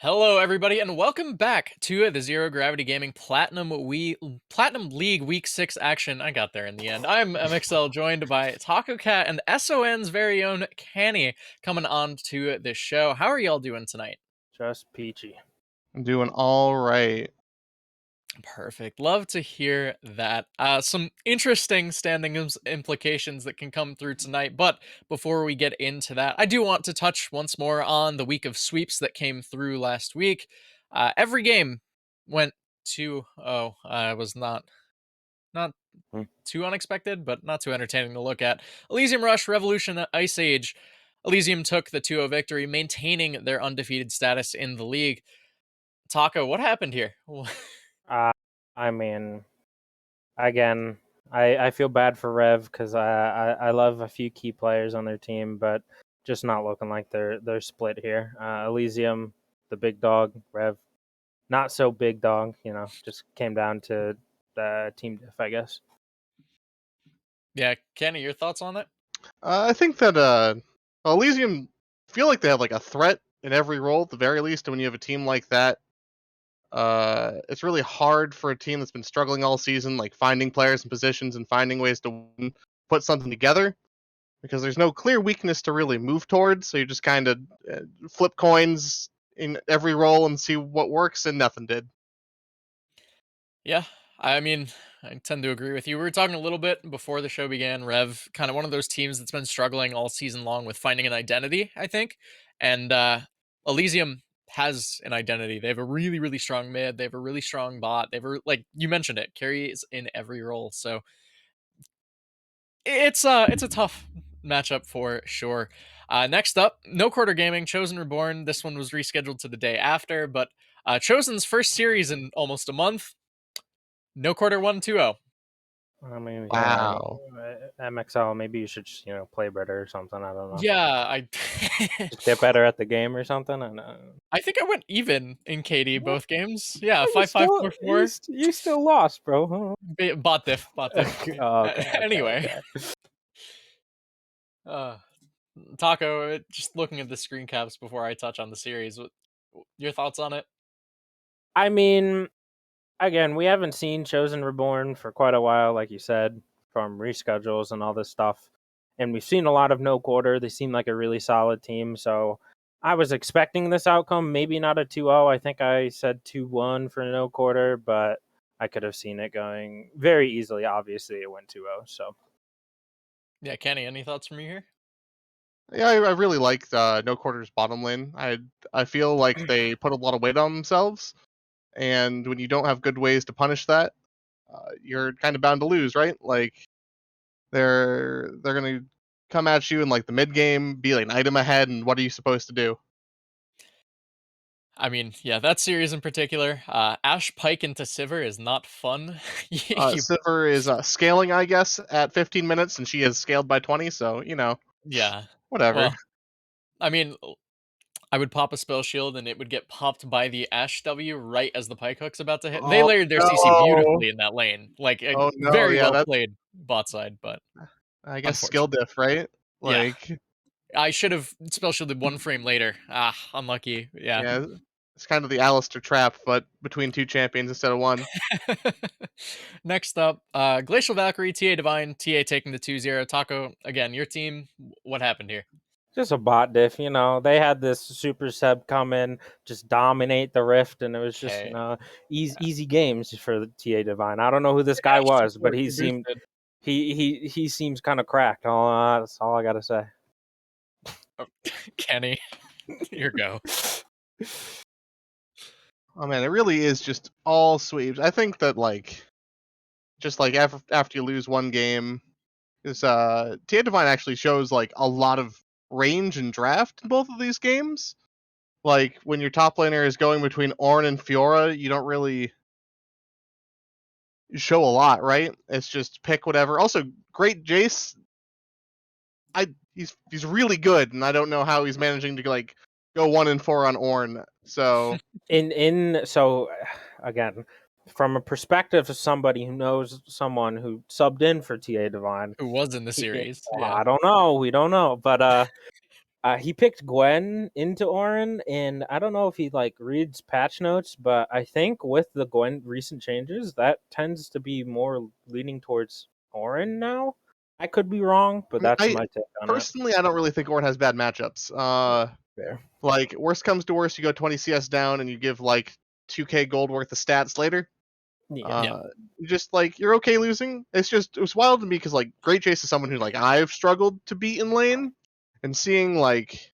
Hello, everybody, and welcome back to the Zero Gravity Gaming Platinum League Week 6 action. I got there in the end. I'm MXL, joined by Taco Cat and SON's very own Canny coming on to this show. How are y'all doing tonight? Just peachy. I'm doing all right. Perfect. Love to hear that. Some interesting implications that can come through tonight. But before we get into that, I do want to touch once more on the week of sweeps that came through last week. Every game went 2-0. It was not Hmm. too unexpected, but not too entertaining to look at. Elysium Rush, Revolution, Ice Age. Elysium took the 2-0 victory, maintaining their undefeated status in the league. Taco, what happened here? Uh, I mean, again, I feel bad for Rev because I love a few key players on their team, but just not looking like they're split here. Elysium, the big dog, Rev, not so big dog. Just came down to the team diff, I guess. Yeah, Kenny, your thoughts on it? I think that Elysium feel like they have like a threat in every role at the very least. And when you have a team like that, it's really hard for a team that's been struggling all season, like finding players and positions and finding ways to put something together. Because there's no clear weakness to really move towards, so you just kind of flip coins in every role and see what works, and nothing did. Yeah, I mean, I tend to agree with you. We were talking a little bit before the show began. Rev, kind of one of those teams that's been struggling all season long with finding an identity, I think. And Elysium has an identity. They have a really, really strong mid. They have a really strong bot. Like you mentioned it, carries in every role. So it's a tough matchup for sure. Next up, No Quarter Gaming, Chosen Reborn. This one was rescheduled to the day after, but Chosen's first series in almost a month. No Quarter won 2-0. I mean, Wow. MXL. Maybe you should just play better or something. I don't know. Yeah, I Just get better at the game or something. And I think I went even in KD both games. Yeah, you 5-5, still 4-4. you still lost, bro. Bot diff, bot diff. Oh, okay, Anyway, okay. uh, Taco, just looking at the screen caps before I touch on the series, your thoughts on it? I mean, again, we haven't seen Chosen Reborn for quite a while, like you said, from reschedules and all this stuff. And we've seen a lot of no quarter. They seem like a really solid team. So I was expecting this outcome, maybe not a 2-0. I think I said 2-1 for no quarter, but I could have seen it going very easily. Obviously, it went 2-0. So Yeah, Kenny, any thoughts from you here? Yeah, I really like No Quarters bottom lane. I feel like they put a lot of weight on themselves, and when you don't have good ways to punish that, you're kind of bound to lose, right? Like they're gonna come at you in like the mid game, be like an item ahead, and what are you supposed to do? I mean, yeah, that series in particular, Ash Pike into Sivir is not fun. You, Sivir is scaling, I guess, at 15 minutes, and she has scaled by 20, so yeah. whatever. Well, I mean, I would pop a spell shield and it would get popped by the Ash W right as the Pike hook's about to hit. They Oh layered their CC no! beautifully in that lane. Like, Oh no! very Yeah, well that played bot side, but I guess skill unfortunate. diff, right? Yeah. Like, I should have spell shielded one frame later. Ah, unlucky. Yeah. yeah, it's kind of the Alistair trap, but between two champions instead of one. Next up, Glacial Valkyrie, TA Divine, TA taking the 2-0. Taco, again, your team, what happened here? just a bot diff. They had this super sub come in, just dominate the rift, and it was just Okay. easy games for the TA Divine. I don't know who this guy Ash was, but support, he you seemed boosted. he seems kind of cracked. That's all I gotta say. Oh, Kenny, your go. Oh man, it really is just all sweeps. I think that like just like after you lose one game, is Tia Divine actually shows like a lot of range and draft in both of these games. Like when your top laner is going between Ornn and Fiora, you don't really show a lot, right? It's just pick whatever. Also, great Jace. He's really good, and I don't know how he's managing to like go 1-4 on Ornn. So So again, from a perspective of somebody who knows someone who subbed in for TA Divine, Who was in the he, series. Yeah. I don't know, we don't know, but He picked Gwen into Orin, and I don't know if he like reads patch notes, but I think with the Gwen recent changes, that tends to be more leaning towards Orin now. I could be wrong, but I mean, that's I my take on it. personally I don't really think Ornn has bad matchups. Fair. Like worst comes to worst, you go 20 CS down and you give like 2k gold worth of stats later. Yeah. Yeah. Uh, just like you're okay losing. It was wild to me because like Great Chase is someone who like I've struggled to beat in lane, and seeing like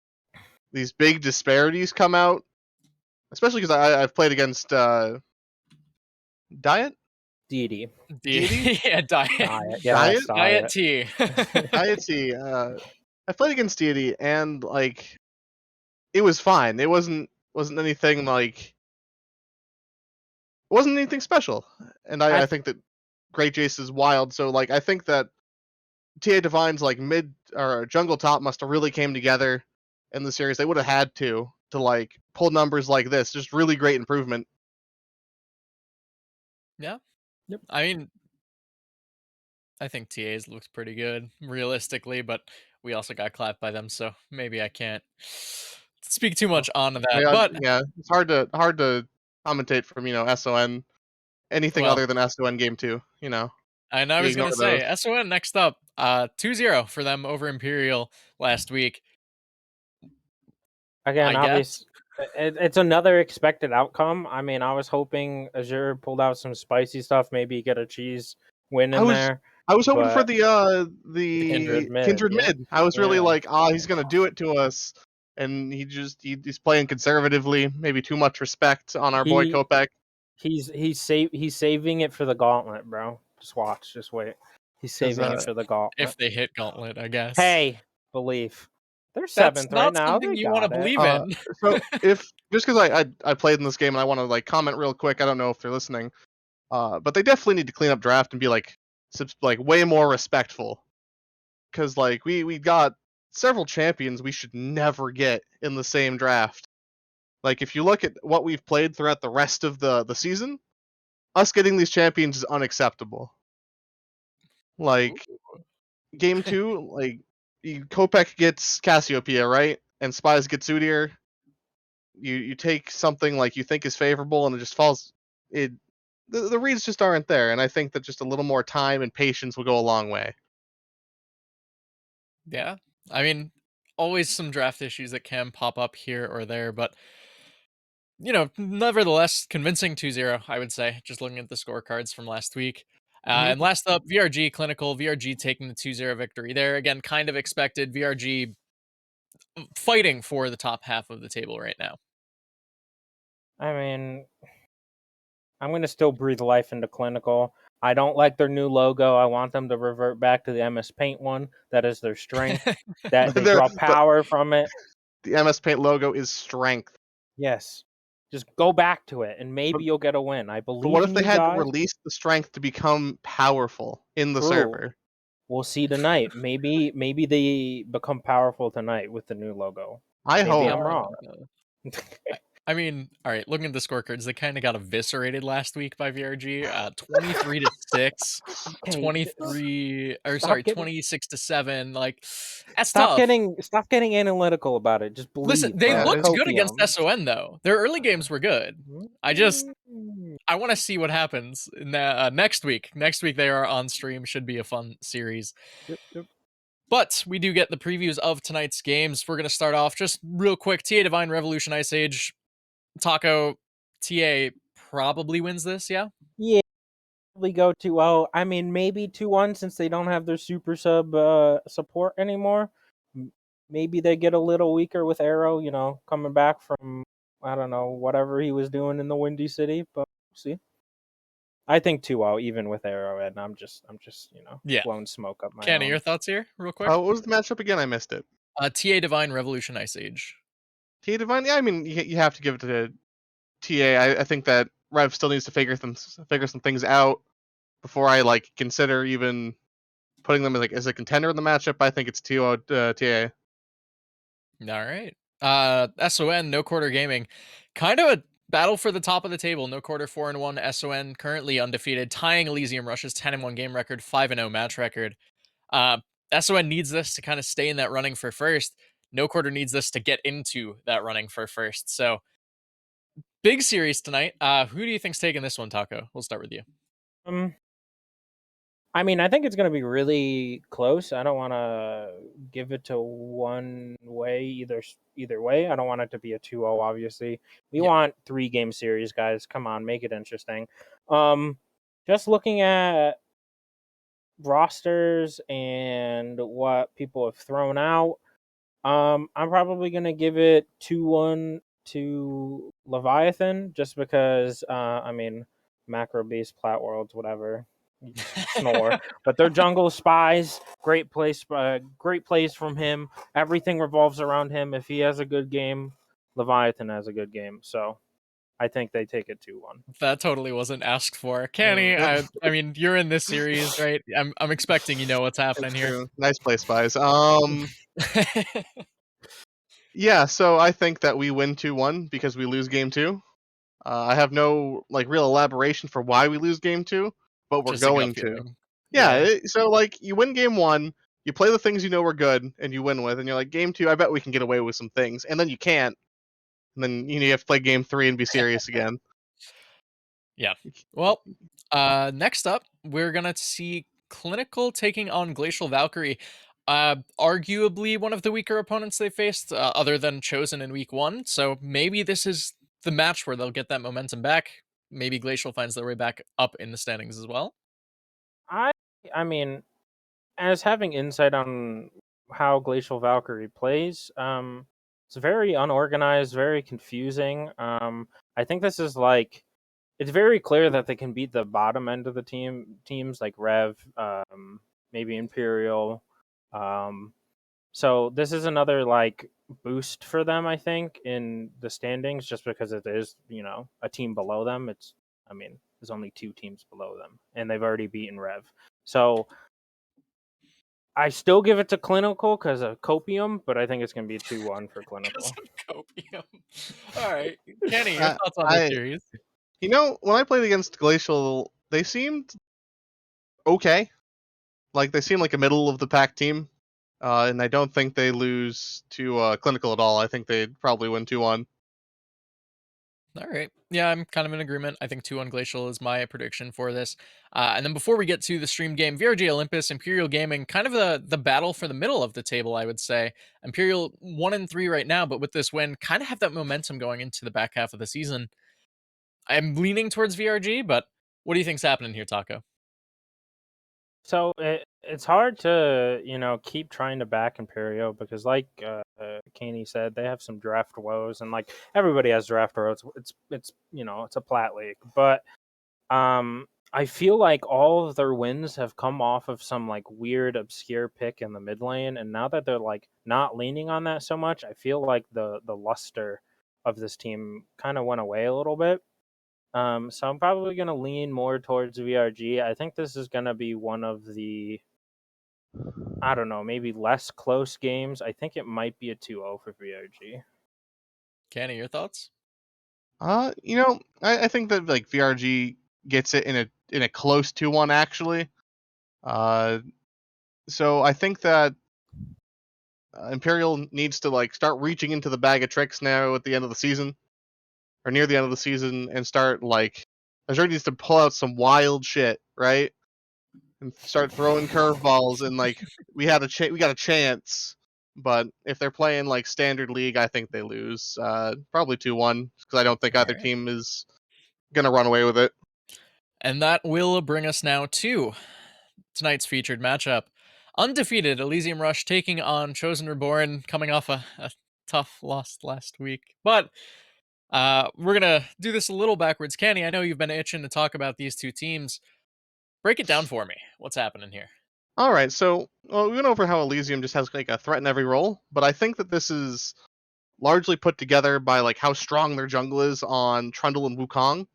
these big disparities come out, especially because I've played against Diet D Deity yeah, diet. Diet. Diet Yes, Diet diet. tea. Deity. I've played against Deity and like it was fine. It wasn't anything like it wasn't anything special, and I I think that Great Jace is wild. So like I think that TA Divine's like mid or jungle top must have really came together in the series. They would have had to like pull numbers like this. Just really great improvement. Yeah. Yep. I mean, I think TA's looks pretty good realistically, but we also got clapped by them, so maybe I can't speak too Oh. much onto that. Yeah, But yeah, it's hard to commentate from SON anything well, other than SON game two. and I We was ignore gonna say those. SON next up, 2-0 for them over Imperial last week. Again, I guess. obvious. It's another expected outcome. I mean, I was hoping Azure pulled out some spicy stuff, maybe get a cheese win I in was there, I was hoping for but The the Kindred. mid, Kindred yeah, mid. I was really yeah. like, he's gonna do it to us, and he's playing conservatively. Maybe too much respect on our boy He Kopek. he's saving it for the gauntlet, bro. Just watch, just wait. He's Because saving it for the gauntlet. If they hit Gauntlet, I guess. Hey, belief. They're That's seventh right not now. something They you want to got it. believe Uh, in. so if just because I played in this game and I want to like comment real quick, I don't know if they're listening. But they definitely need to clean up draft and be like like way more respectful. Because like we got several champions we should never get in the same draft. Like if you look at what we've played throughout the rest of the season, us getting these champions is unacceptable. Ooh. Like game two, like Kopek gets Cassiopeia, right? And Spies gets Udyr. You take something like you think is favorable and it just falls. It the reads just aren't there, and I think that just a little more time and patience will go a long way. Yeah. I mean, always some draft issues that can pop up here or there, but nevertheless, convincing 2-0, I would say, just looking at the scorecards from last week. Mhm. And last up, VRG Clinical, VRG taking the 2-0 victory there. Again, kind of expected. VRG fighting for the top half of the table right now. I mean, I'm gonna still breathe life into clinical. I don't like their new logo. I want them to revert back to the MS Paint one. That is their strength. That they They're- draw the, power from it. the MS Paint logo is strength. Yes. Just go back to it and But, maybe you'll get a win. I but what believe if in they you had guys. released the strength to become powerful in the True. server? We'll see tonight. Maybe they become powerful tonight with the new logo. I Maybe hope. I'm wrong. I mean, all right, looking at the scorecards, they kind of got eviscerated last week by VRG. 23-6, Okay, 23, or stop sorry, getting 26-7. Like, that's tough. stop getting analytical about it. Just Listen, believe, they bro. Yeah, looked good against Copium. SON though. Their early games were good. Mm. I want to see what happens next week. Next week they are on stream. Should be a fun series. Yep, yep. But we do get the previews of tonight's games. We're gonna start off just real quick. TA Divine Revolution Ice Age. Taco TA probably wins this. Yeah. Yeah, probably go 2-0. I mean, maybe 2-1 since they don't have their super sub support anymore. Maybe they get a little weaker with Arrow, coming back from I don't know whatever he was doing in the Windy City, but we'll see. I think 2-0 even with Arrow, and I'm just Yeah. blowing smoke up my Kenny, own. your thoughts here, real quick? what was the matchup again? I missed it. TA Divine Revolution Ice Age. T Divine. Yeah, I mean you have to give it to TA. I think that Rev still needs to figure some things out before I like consider even putting them as a contender in the matchup. I think it's 2-0 TA. All right. SON, no quarter gaming. Kind of a battle for the top of the table. No quarter 4-1. SON currently undefeated, tying Elysium Rush's 10-1 game record, 5-0 match record. Uh, SON needs this to kind of stay in that running for first. No quarter needs this to get into that running for first. So big series tonight. Who do you think's taking this one, Taco? We'll start with you. Um, I mean, I think it's going to be really close. I don't want to give it to one way either way. I don't want it to be a 2-0 obviously. We Yeah. want 3-game series, guys. Come on, make it interesting. Um just looking at rosters and what people have thrown out, I'm probably going to give it 2-1 to Leviathan just because I mean, macro beast plat worlds whatever. Snore, but they're jungle spies. Great plays from him. Everything revolves around him. If he has a good game, Leviathan has a good game. So I think they take it 2-1. That totally wasn't asked for. Canny, Mm. I mean, you're in this series, right? I'm expecting you know what's happening It's here. true. Nice play, Spies. Yeah, so I think that we win 2-1 because we lose game 2. I have no like real elaboration for why we lose game 2, but we're Just a gut going to. feeling. Yeah, Yeah. so like you win game 1, you play the things you know are good, and you win with, and you're like game 2. I bet we can get away with some things, and then you can't, and then you have to play game 3 and be serious again. Yeah. Well, next up, we're gonna see Clinical taking on Glacial Valkyrie. Arguably one of the weaker opponents they faced, other than Chosen in week 1. So maybe this is the match where they'll get that momentum back. Maybe Glacial finds their way back up in the standings as well. I I mean, as having insight on how Glacial Valkyrie plays, it's very unorganized, very confusing. I think this is like it's very clear that they can beat the bottom end of the teams like Rev, maybe Imperial. Um, so this is another like boost for them, I think, in the standings, just because it is a team below them. I mean, there's only 2 teams below them, and they've already beaten Rev. So I still give it to Clinical because of Copium, but I think it's going to be 2-1 for Because Clinical. of copium. All right, Kenny, your Uh, thoughts on this I series? when I played against Glacial, they seemed okay. Like they seem like a middle of the pack team, and I don't think they lose to Clinical at all. I think they'd probably win 2-1. All right. Yeah, I'm kind of in agreement. I think 2 on Glacial is my prediction for this. And then before we get to the stream game, VRG Olympus, Imperial Gaming, kind of the battle for the middle of the table, I would say. Imperial 1-3 right now, but with this win, kind of have that momentum going into the back half of the season. I'm leaning towards VRG, but what do you think's happening here, Taco? So it's hard to keep trying to back Imperio because like Kaney said, they have some draft woes, and like everybody has draft woes. It's a plat league, but I feel like all of their wins have come off of some like weird obscure pick in the mid lane, and now that they're like not leaning on that so much, I feel like the luster of this team kind of went away a little bit. So I'm probably going to lean more towards VRG. I think this is going to be one of the, I don't know, maybe less close games. I think it might be a 2-0 for VRG. Kenny, your thoughts? I think that like VRG gets it in a close 2-1 actually. Uh, so I think that Imperial needs to like start reaching into the bag of tricks now at the end of the season or near the end of the season and start like Azure needs to pull out some wild shit, right? And start throwing curveballs and like we got a chance. But if they're playing like standard league, I think they lose. Probably 2-1 because I don't think All either right. team is gonna run away with it. And that will bring us now to tonight's featured matchup. Undefeated Elysium Rush taking on Chosen Reborn, coming off a tough loss last week. But we're going to do this a little backwards. Kenny, I know you've been itching to talk about these two teams. Break it down for me. What's happening here? All right, so well, we went over how Elysium just has like a threat in every role, but I think that this is largely put together by like how strong their jungle is on Trundle and Wukong.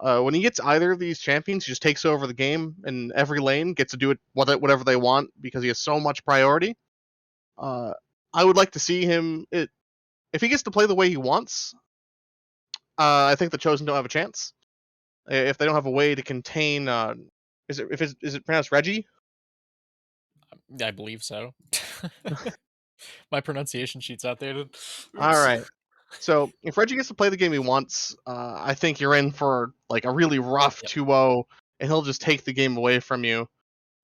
When he gets either of these champions, he just takes over the game, and every lane gets to do it whatever they want because he has so much priority. Uh, I would like to see him. If he gets to play the way he wants, I think the Chosen don't have a chance. If they don't have a way to contain, is it pronounced Reggie? I believe so. My pronunciation sheet's outdated. All Oops. right. So if Reggie gets to play the game he wants, I think you're in for like a really rough Yep. 2-0, and he'll just take the game away from you.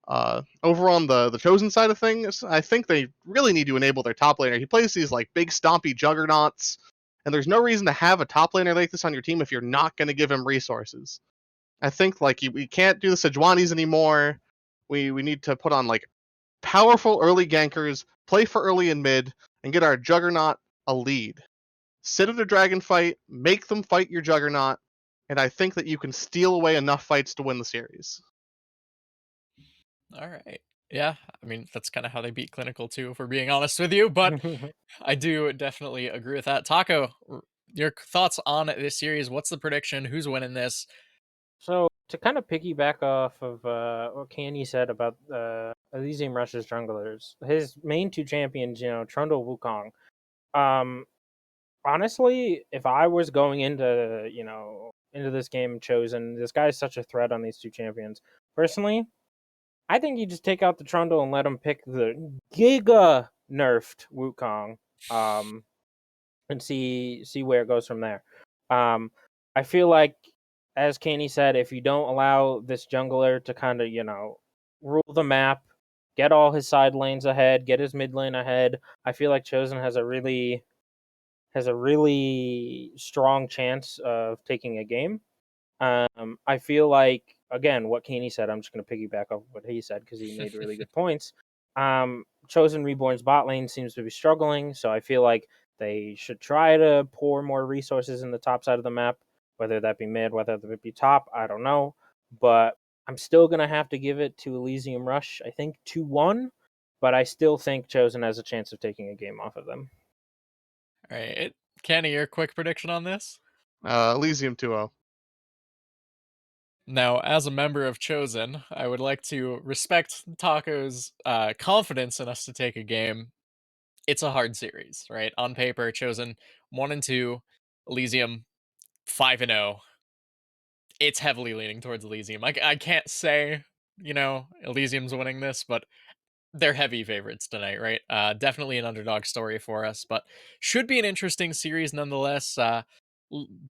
Over on the chosen side of things, I think they really need to enable their top laner. He plays these like big stompy juggernauts, and there's no reason to have a top laner like this on your team if you're not going to give him resources. I think like we can't do the Sejuanis anymore. We need to put on like powerful early gankers, play for early and mid, and get our juggernaut a lead. Sit at a dragon fight, make them fight your juggernaut, and I think that you can steal away enough fights to win the series. All right. Yeah, I mean that's kind of how they beat clinical too, if we're being honest with you. But I do definitely agree with that. Taco, your thoughts on this series? What's the prediction? Who's winning this? So to kind of piggyback off of what Candy said about Elysium Rush's junglers, his main two champions, Trundle Wukong. Um, Honestly, if I was going into this game chosen, this guy's such a threat on these two champions. Personally, I think you just take out the Trundle and let him pick the Giga nerfed Wukong. Um, and see where it goes from there. Um, I feel like, as Canny said, if you don't allow this jungler to kind of rule the map, get all his side lanes ahead, get his mid lane ahead, I feel like Chosen has a really strong chance of taking a game. I feel like, again, what Caney said, I'm just going to piggyback off what he said because he made really good points. Chosen Reborn's bot lane seems to be struggling, so I feel like they should try to pour more resources in the top side of the map, whether that be mid, whether that be top, I don't know. But I'm still going to have to give it to Elysium Rush, I think 2-1, but I still think Chosen has a chance of taking a game off of them. All right, Kenny, your quick prediction on this? Elysium 2-0. Now, as a member of Chosen, I would like to respect Taco's confidence in us to take a game. It's a hard series, right? On paper, Chosen 1-2, Elysium 5-0. It's heavily leaning towards Elysium. I can't say, Elysium's winning this, but they're heavy favorites tonight, right? Definitely an underdog story for us, but should be an interesting series nonetheless.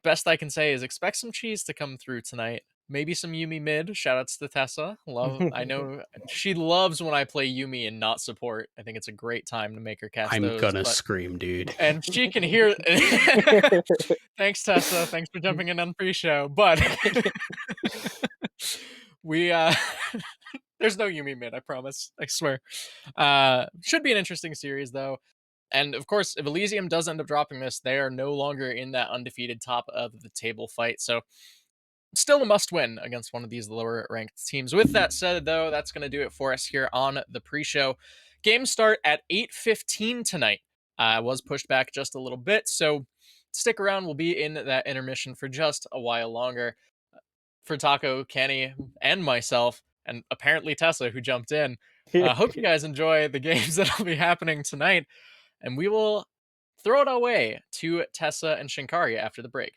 Best I can say is expect some cheese to come through tonight. Maybe some Yumi mid. Shoutouts to Tessa. I know she loves when I play Yumi and not support. I think it's a great time to make her catch I'm those. gonna But scream, dude. and she can hear. Thanks, Tessa. Thanks for jumping in on pre-show. But we there's no Yumi mid, I promise. I swear. Should be an interesting series though. And of course, if Elysium does end up dropping this, they are no longer in that undefeated top of the table fight. So still a must win against one of these lower ranked teams. With that said, though, that's going to do it for us here on the pre-show. Games start at 8:15 tonight. Was pushed back just a little bit, so stick around. We'll be in that intermission for just a while longer. For Taco, Kenny, and myself, and apparently Tessa, who jumped in. Hope you guys enjoy the games that'll be happening tonight, and we will throw it away to Tessa and Shinkari after the break.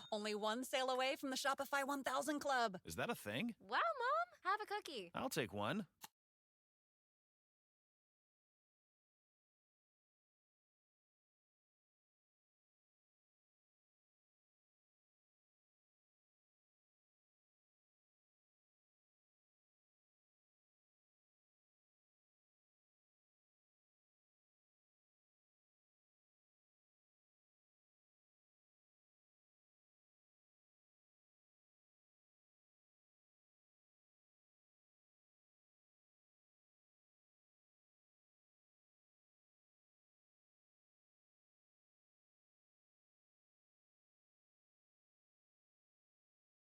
Only one sale away from the Shopify 1000 Club. Is that a thing? Wow, Mom! Have a cookie. I'll take one.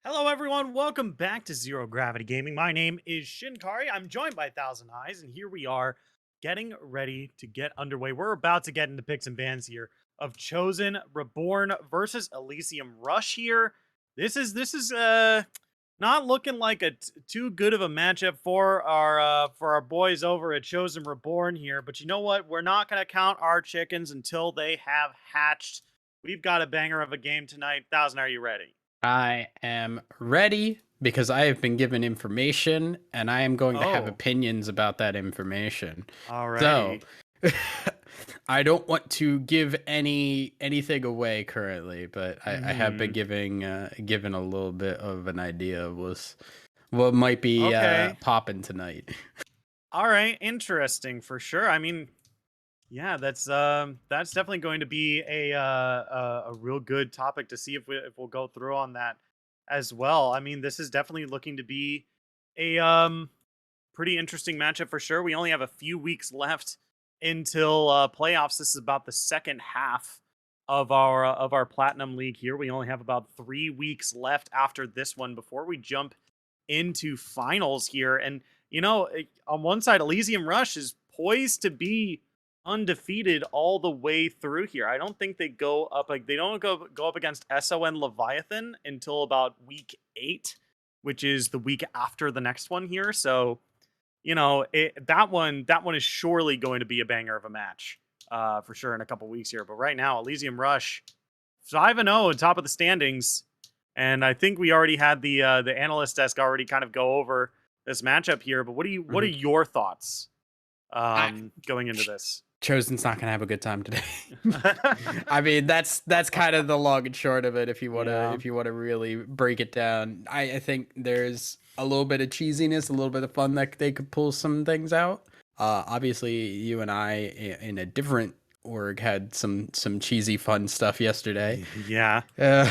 Hello, everyone. Welcome back to Zero Gravity Gaming. My name is Shinkari. I'm joined by Thousand Eyes, and here we are getting ready to get underway. We're about to get into picks and bans here of Chosen, Reborn versus Elysium Rush here. This is not not looking like too good of a matchup for our boys over at Chosen Reborn here. But you know what? We're not going to count our chickens until they have hatched. We've got a banger of a game tonight. Thousand, are you ready? I am ready because I have been given information and I am going to have Oh, opinions about that information. So, alrighty. I don't want to give anything away currently, but I have been Hmm. given a little bit of an idea of what might be Okay. popping tonight. All right. Interesting for sure. I mean, yeah, that's definitely going to be a real good topic to see if we'll go through on that as well. I mean, this is definitely looking to be a pretty interesting matchup for sure. We only have a few weeks left until playoffs. This is about the second half of our Platinum League here. We only have about 3 weeks left after this one before we jump into finals here. And on one side, Elysium Rush is poised to be undefeated all the way through here. I don't think they don't go up against SON Leviathan until about week 8, which is the week after the next one here. So that one is surely going to be a banger of a match, for sure in a couple weeks here. But right now, Elysium Rush 5-0 on top of the standings, and I think we already had the analyst desk already kind of go over this matchup here. But what are your thoughts going into this? Chosen's not gonna have a good time today. I mean, that's kind of the long and short of it. If you Yeah. wanna really break it down, I think there's a little bit of cheesiness, a little bit of fun that they could pull some things out. Obviously, you and I in a different org had some cheesy fun stuff yesterday. Yeah. Uh,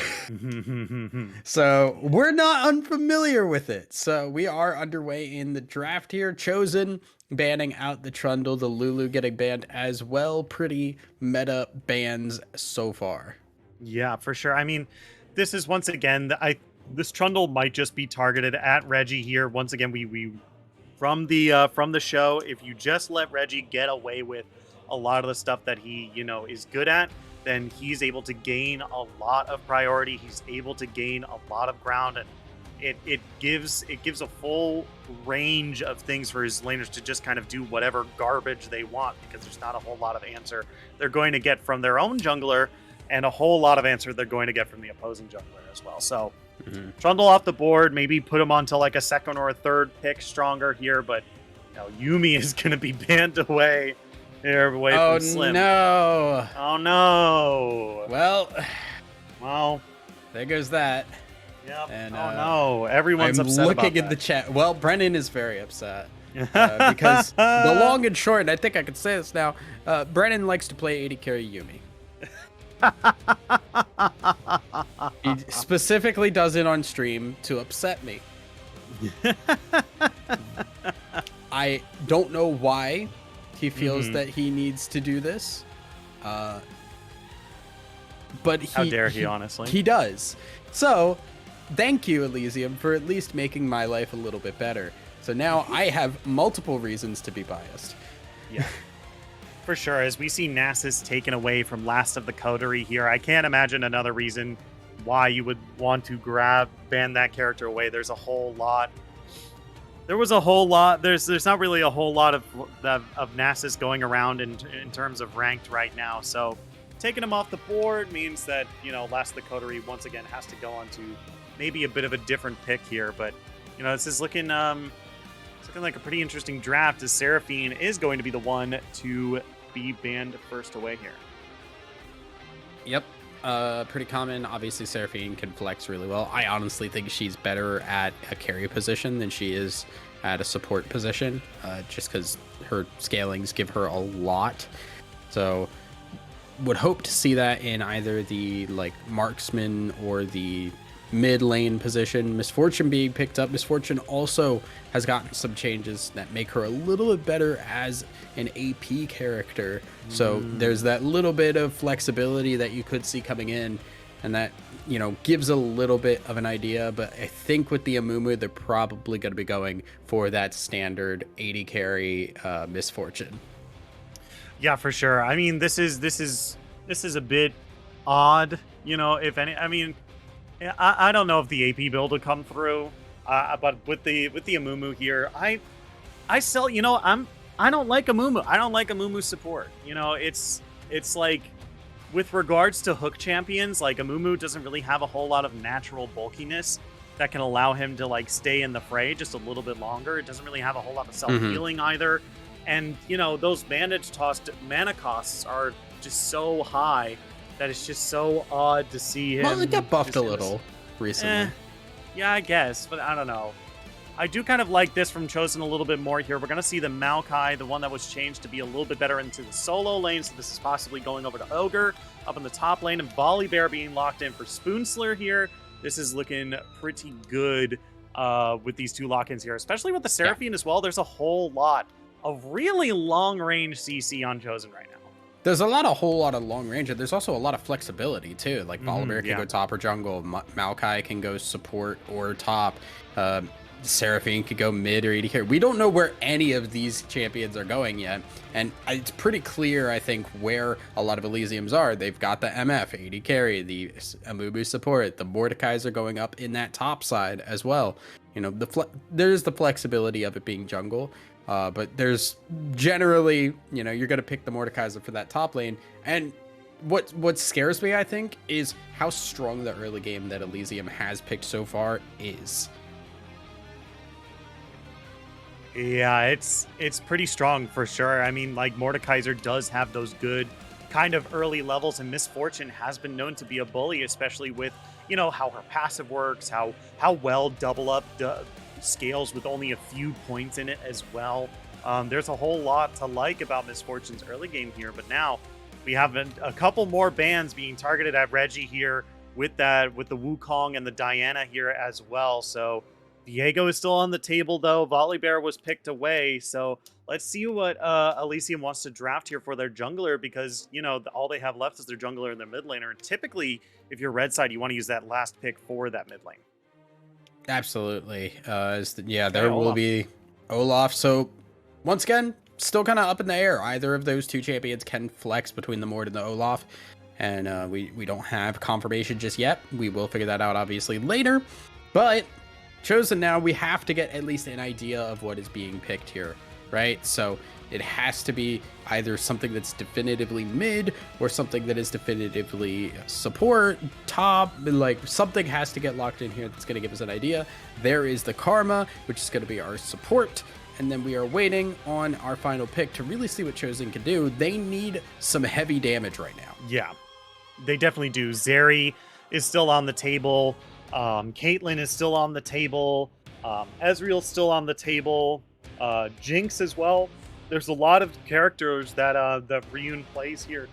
so we're not unfamiliar with it. So we are underway in the draft here. Chosen banning out the Trundle, the Lulu getting banned as well. Pretty meta bans so far. Yeah, for sure. I mean, this is once again this Trundle might just be targeted at Reggie here. Once again, we from the show, if you just let Reggie get away with a lot of the stuff that he is good at, then he's able to gain a lot of priority. He's able to gain a lot of ground, and it gives a full range of things for his laners to just kind of do whatever garbage they want, because there's not a whole lot of answer they're going to get from their own jungler, and a whole lot of answer they're going to get from the opposing jungler as well. So Trundle off the board, maybe put him onto like a second or a third pick stronger here, but Yumi is going to be banned away here away Oh from Slim. no! Oh no! Well, there goes that. Yep. And, oh no! Everyone's I'm upset looking about in the that. chat. Well, Brennan is very upset. Because the long and short, and I think I can say this now, Brennan likes to play 80 carry Yumi. He specifically does it on stream to upset me. I don't know why he feels that he needs to do this. But How dare he, honestly. He does. So, thank you, Elysium, for at least making my life a little bit better. So now I have multiple reasons to be biased. Yeah. For sure, as we see Nasus taken away from Last of the Coterie here, I can't imagine another reason why you would want to ban that character away. There's a whole lot. There was a whole lot. There's not really a whole lot of Nasus going around in terms of ranked right now. So taking him off the board means that, Last of the Coterie once again has to go on to maybe a bit of a different pick here. But, this is looking like a pretty interesting draft, as Seraphine is going to be the one to be banned first away here. Yep. Pretty common. Obviously, Seraphine can flex really well. I honestly think she's better at a carry position than she is at a support position, just because her scalings give her a lot. So would hope to see that in either the marksman or the mid lane position. Misfortune being picked up. Misfortune also has gotten some changes that make her a little bit better as an AP character. So there's that little bit of flexibility that you could see coming in, and that gives a little bit of an idea. But I think with the Amumu, they're probably going to be going for that standard 80 carry Misfortune. Yeah, for sure. I mean, this is a bit odd, if any. I mean, I don't know if the AP build will come through But with the Amumu here, I still, I don't like Amumu. I don't like Amumu support. It's like with regards to hook champions, like Amumu doesn't really have a whole lot of natural bulkiness that can allow him to like stay in the fray just a little bit longer. It doesn't really have a whole lot of self-healing either. And, those bandage tossed mana costs are just so high that it's just so odd to see him. Well, it got buffed a little recently. Yeah, I guess, but I don't know. I do kind of like this from Chosen a little bit more here. We're going to see the Maokai, the one that was changed to be a little bit better into the solo lane, so this is possibly going over to Ogre up in the top lane, and Volibear being locked in for Spoonsler here. This is looking pretty good with these two lock-ins here, especially with the Seraphine as well. There's a whole lot of really long-range CC on Chosen right now. There's a whole lot of long range, and there's also a lot of flexibility too. Like Volibear can go top or jungle, Maokai can go support or top, Seraphine could go mid or AD carry. We don't know where any of these champions are going yet, and it's pretty clear, I think, where a lot of Elysiums are. They've got the MF, AD carry, the Amumu support, the Mordekaiser going up in that top side as well. There's the flexibility of it being jungle. But there's generally, you're going to pick the Mordekaiser for that top lane. And what scares me, I think, is how strong the early game that Elysium has picked so far is. Yeah, it's pretty strong for sure. I mean, like, Mordekaiser does have those good kind of early levels, and Misfortune has been known to be a bully, especially with, how her passive works, how well double up scales with only a few points in it as well. There's a whole lot to like about Misfortune's early game here, but now we have a couple more bans being targeted at Reggie here with the Wukong and the Diana here as well. So Diego is still on the table, though. Volibear was picked away, so let's see what Elysium wants to draft here for their jungler, because, all they have left is their jungler and their mid laner. And typically, if you're red side, you want to use that last pick for that mid lane. Absolutely. There will be Olaf. So once again, still kind of up in the air. Either of those two champions can flex between the Mord and the Olaf. And we don't have confirmation just yet. We will figure that out obviously later. But Chosen now, we have to get at least an idea of what is being picked here, right? So it has to be either something that's definitively mid or something that is definitively support, top, like something has to get locked in here that's going to give us an idea. There is the Karma, which is going to be our support. And then we are waiting on our final pick to really see what Chosen can do. They need some heavy damage right now. Yeah, they definitely do. Zeri is still on the table. Caitlyn is still on the table. Ezreal's still on the table. Jinx as well. There's a lot of characters that Ryun plays here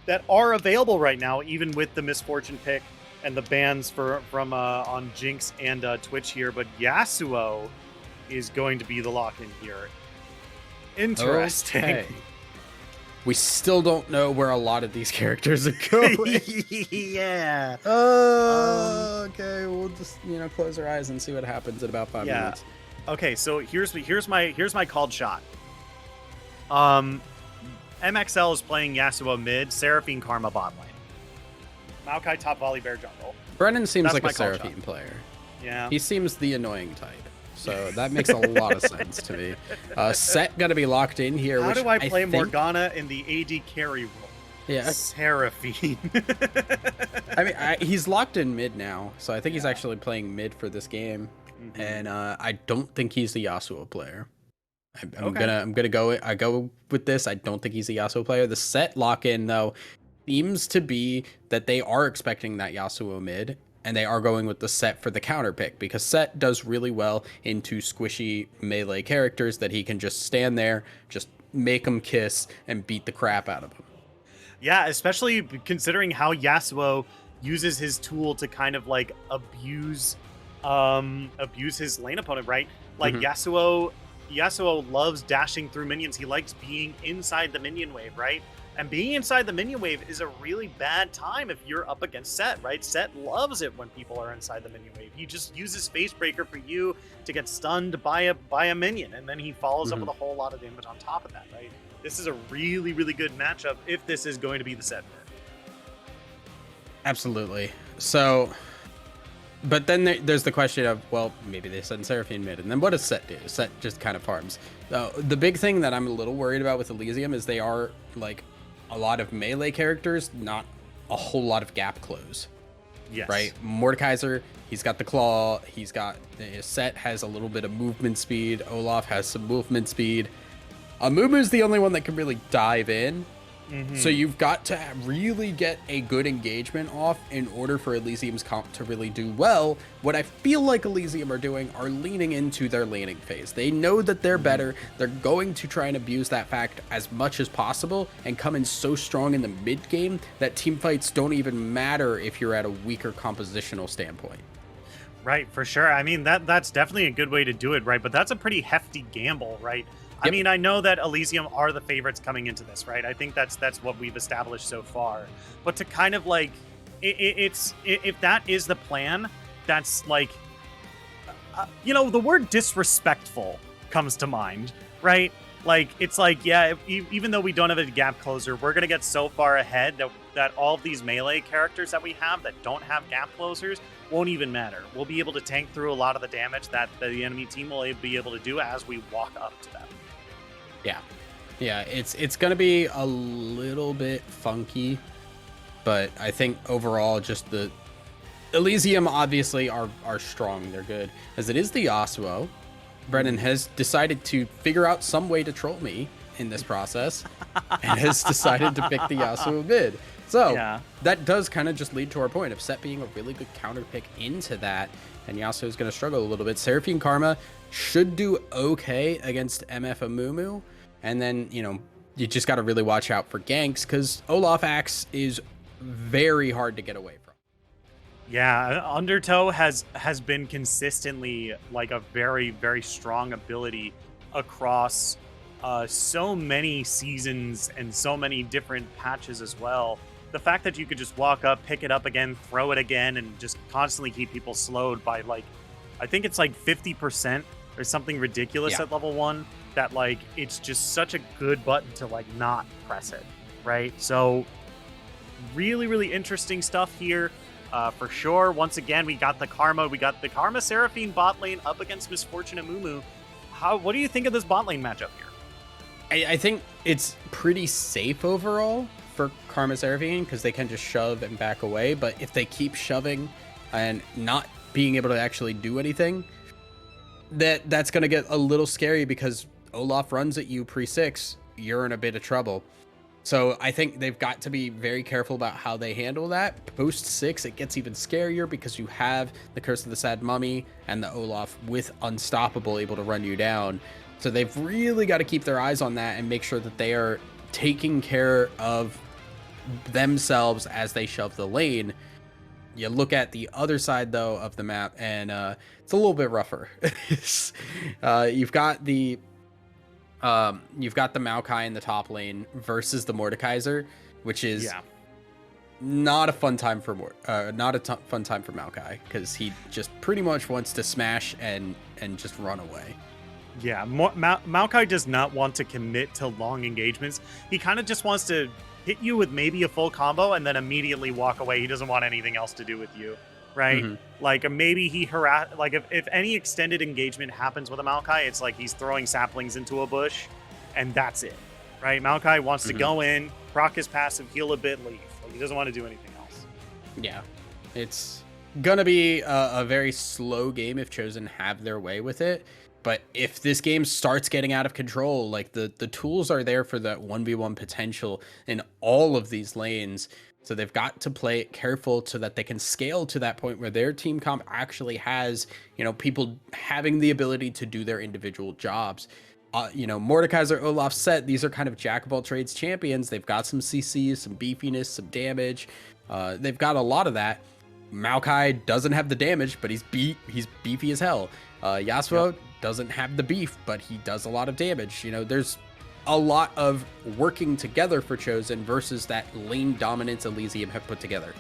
that are available right now, even with the Misfortune pick and the bans from on Jinx and Twitch here. But Yasuo is going to be the lock-in here. Interesting. Okay. We still don't know where a lot of these characters are going. Yeah. Okay, we'll just close our eyes and see what happens in about 5 minutes. Okay, so here's my called shot. MXL is playing Yasuo mid, Seraphine Karma bot lane. Maokai top, Volibear jungle. Brennan seems That's like my a call Seraphine player. Yeah. He seems the annoying type. So that makes a lot of sense to me. Set gonna be locked in here. How do I play think... Morgana in the AD carry role? Yeah. Seraphine. I mean, he's locked in mid now, so I think he's actually playing mid for this game. Mm-hmm. And I don't think he's the Yasuo player. I'm gonna go with this. I don't think he's a Yasuo player. The Set lock in though seems to be that they are expecting that Yasuo mid, and they are going with the Set for the counter pick, because Set does really well into squishy melee characters that he can just stand there, just make them kiss and beat the crap out of them. Yeah, especially considering how Yasuo uses his tool to kind of like abuse his lane opponent, right? Like Yasuo loves dashing through minions. He likes being inside the minion wave, right? And being inside the minion wave is a really bad time if you're up against Set, right? Set loves it when people are inside the minion wave. He just uses Facebreaker for you to get stunned by a minion, and then he follows up with a whole lot of damage on top of that, right? This is a really, really good matchup if this is going to be the Set pick. Absolutely. So But then there's the question of, well, maybe they send Seraphine mid, and then what does Set do? Set just kind of farms. The big thing that I'm a little worried about with Elysium is they are like a lot of melee characters, not a whole lot of gap close. Yes. Right? Mordekaiser, he's got the claw, he's got Set has a little bit of movement speed, Olaf has some movement speed. Amumu's the only one that can really dive in. So you've got to really get a good engagement off in order for Elysium's comp to really do well. What I feel like Elysium are doing are leaning into their laning phase. They know that they're better. They're going to try and abuse that fact as much as possible and come in so strong in the mid game that team fights don't even matter if you're at a weaker compositional standpoint. Right, for sure. I mean, that's definitely a good way to do it, right? But that's a pretty hefty gamble, right? I mean, I know that Elysium are the favorites coming into this, right? I think that's what we've established so far. But to kind of like, if that is the plan, that's like, the word disrespectful comes to mind, right? Like, it's like, yeah, even though we don't have a gap closer, we're going to get so far ahead that all of these melee characters that we have that don't have gap closers won't even matter. We'll be able to tank through a lot of the damage that the enemy team will be able to do as we walk up to them. Yeah, it's gonna be a little bit funky, but I think overall just the Elysium obviously are strong. They're good. As it is the Yasuo, Brennan has decided to figure out some way to troll me in this process and has decided to pick the Yasuo mid. So that does kind of just lead to our point of Set being a really good counter pick into that, and Yasuo is going to struggle a little bit. Seraphine Karma should do okay against MF Amumu, and then, you just got to really watch out for ganks because Olaf Axe is very hard to get away from. Yeah, Undertow has been consistently like a very, very strong ability across so many seasons and so many different patches as well. The fact that you could just walk up, pick it up again, throw it again, and just constantly keep people slowed by like, I think it's like 50% or something ridiculous at level 1, that like, it's just such a good button to like not press it, right? So really, really interesting stuff here. For sure. Once again, we got the Karma Seraphine bot lane up against Misfortune Amumu. What do you think of this bot lane matchup here? I think it's pretty safe overall for Karma Seraphine because they can just shove and back away. But if they keep shoving and not being able to actually do anything, that's going to get a little scary because Olaf runs at you pre-6, you're in a bit of trouble. So I think they've got to be very careful about how they handle that. Post 6, it gets even scarier because you have the Curse of the Sad Mummy and the Olaf with Unstoppable able to run you down. So they've really got to keep their eyes on that and make sure that they are taking care of themselves as they shove the lane. You look at the other side, though, of the map, and it's a little bit rougher. You've got the Maokai in the top lane versus the Mordekaiser, which is not a fun time for fun time for Maokai because he just pretty much wants to smash and just run away. Yeah, Maokai does not want to commit to long engagements. He kind of just wants to hit you with maybe a full combo and then immediately walk away. He doesn't want anything else to do with you, right? Like maybe he if any extended engagement happens with a Maokai, it's like he's throwing saplings into a bush and that's it, right? Maokai wants to go in, proc his passive, heal a bit, leave. Like, he doesn't want to do anything else. Yeah, it's gonna be a very slow game if Chosen have their way with it. But if this game starts getting out of control, like the tools are there for that 1v1 potential in all of these lanes. So they've got to play it careful so that they can scale to that point where their team comp actually has, people having the ability to do their individual jobs. Mordekaiser, Olaf, Set, these are kind of jack of all trades champions. They've got some CCs, some beefiness, some damage. They've got a lot of that. Maokai doesn't have the damage, but he's beefy as hell. Yasuo doesn't have the beef, but he does a lot of damage. There's a lot of working together for Chosen versus that lane dominance Elysium have put together.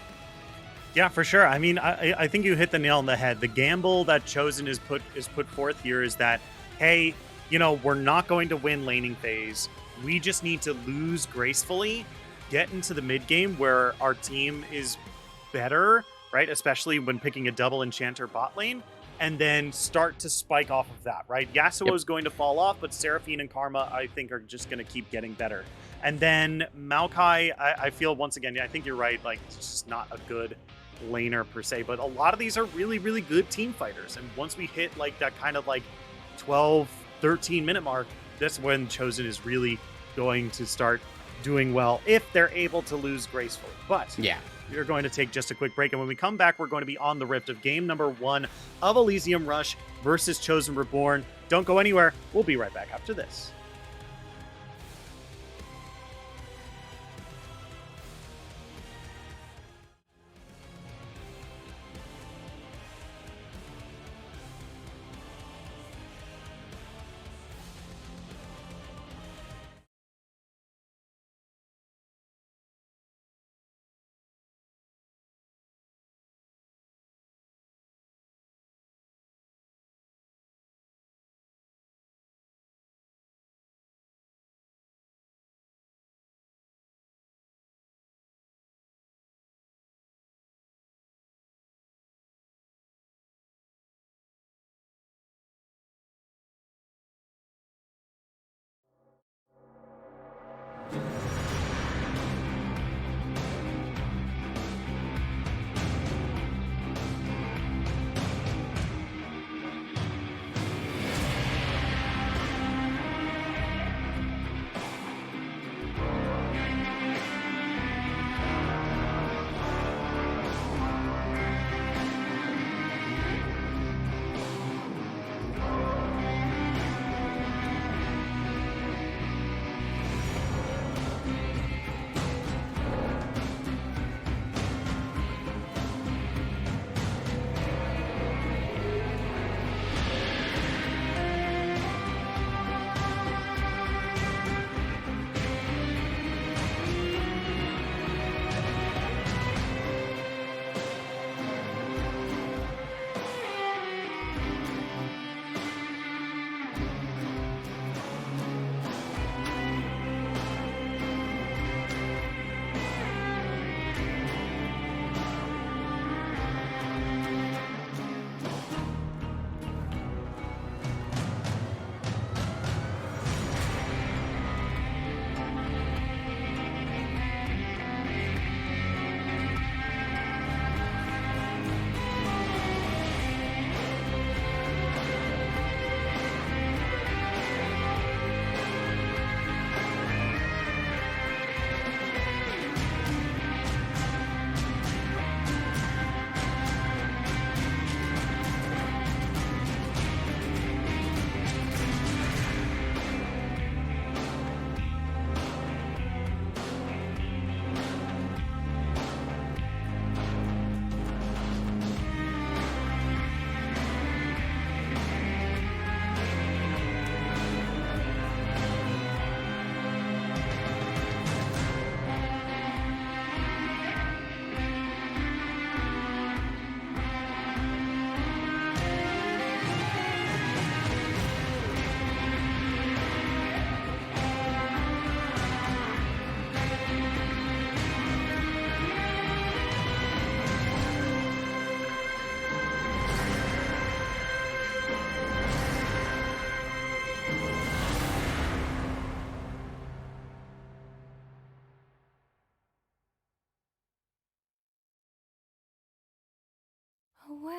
Yeah, for sure. I mean, I think you hit the nail on the head. The gamble that Chosen is put forth here is that, hey, we're not going to win laning phase. We just need to lose gracefully, get into the mid game where our team is better, right? Especially when picking a double enchanter bot lane, and then start to spike off of that, right? Yasuo Yep. is going to fall off, but Seraphine and Karma, I think, are just going to keep getting better. And then Maokai, I feel once again, I think you're right. Like, it's just not a good laner per se, but a lot of these are really, really good team fighters. And once we hit like that kind of like 12, 13 minute mark, that's when Chosen is really going to start doing well if they're able to lose gracefully. But Yeah. we're going to take just a quick break, and when we come back, we're going to be on the Rift of game number 1 of Elysium Rush versus Chosen Reborn. Don't go anywhere. We'll be right back after this. Awake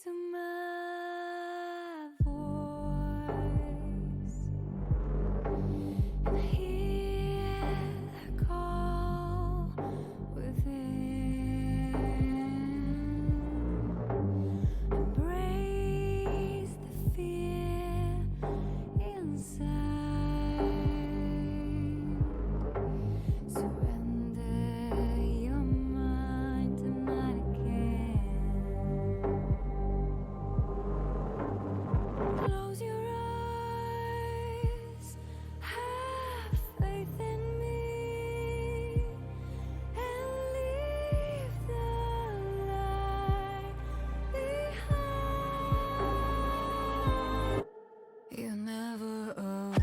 to my voice and hear the call within. Embrace the fear inside. Surrender your mind to mine again. Close your eyes, have faith in me, and leave the light behind. You're never alone.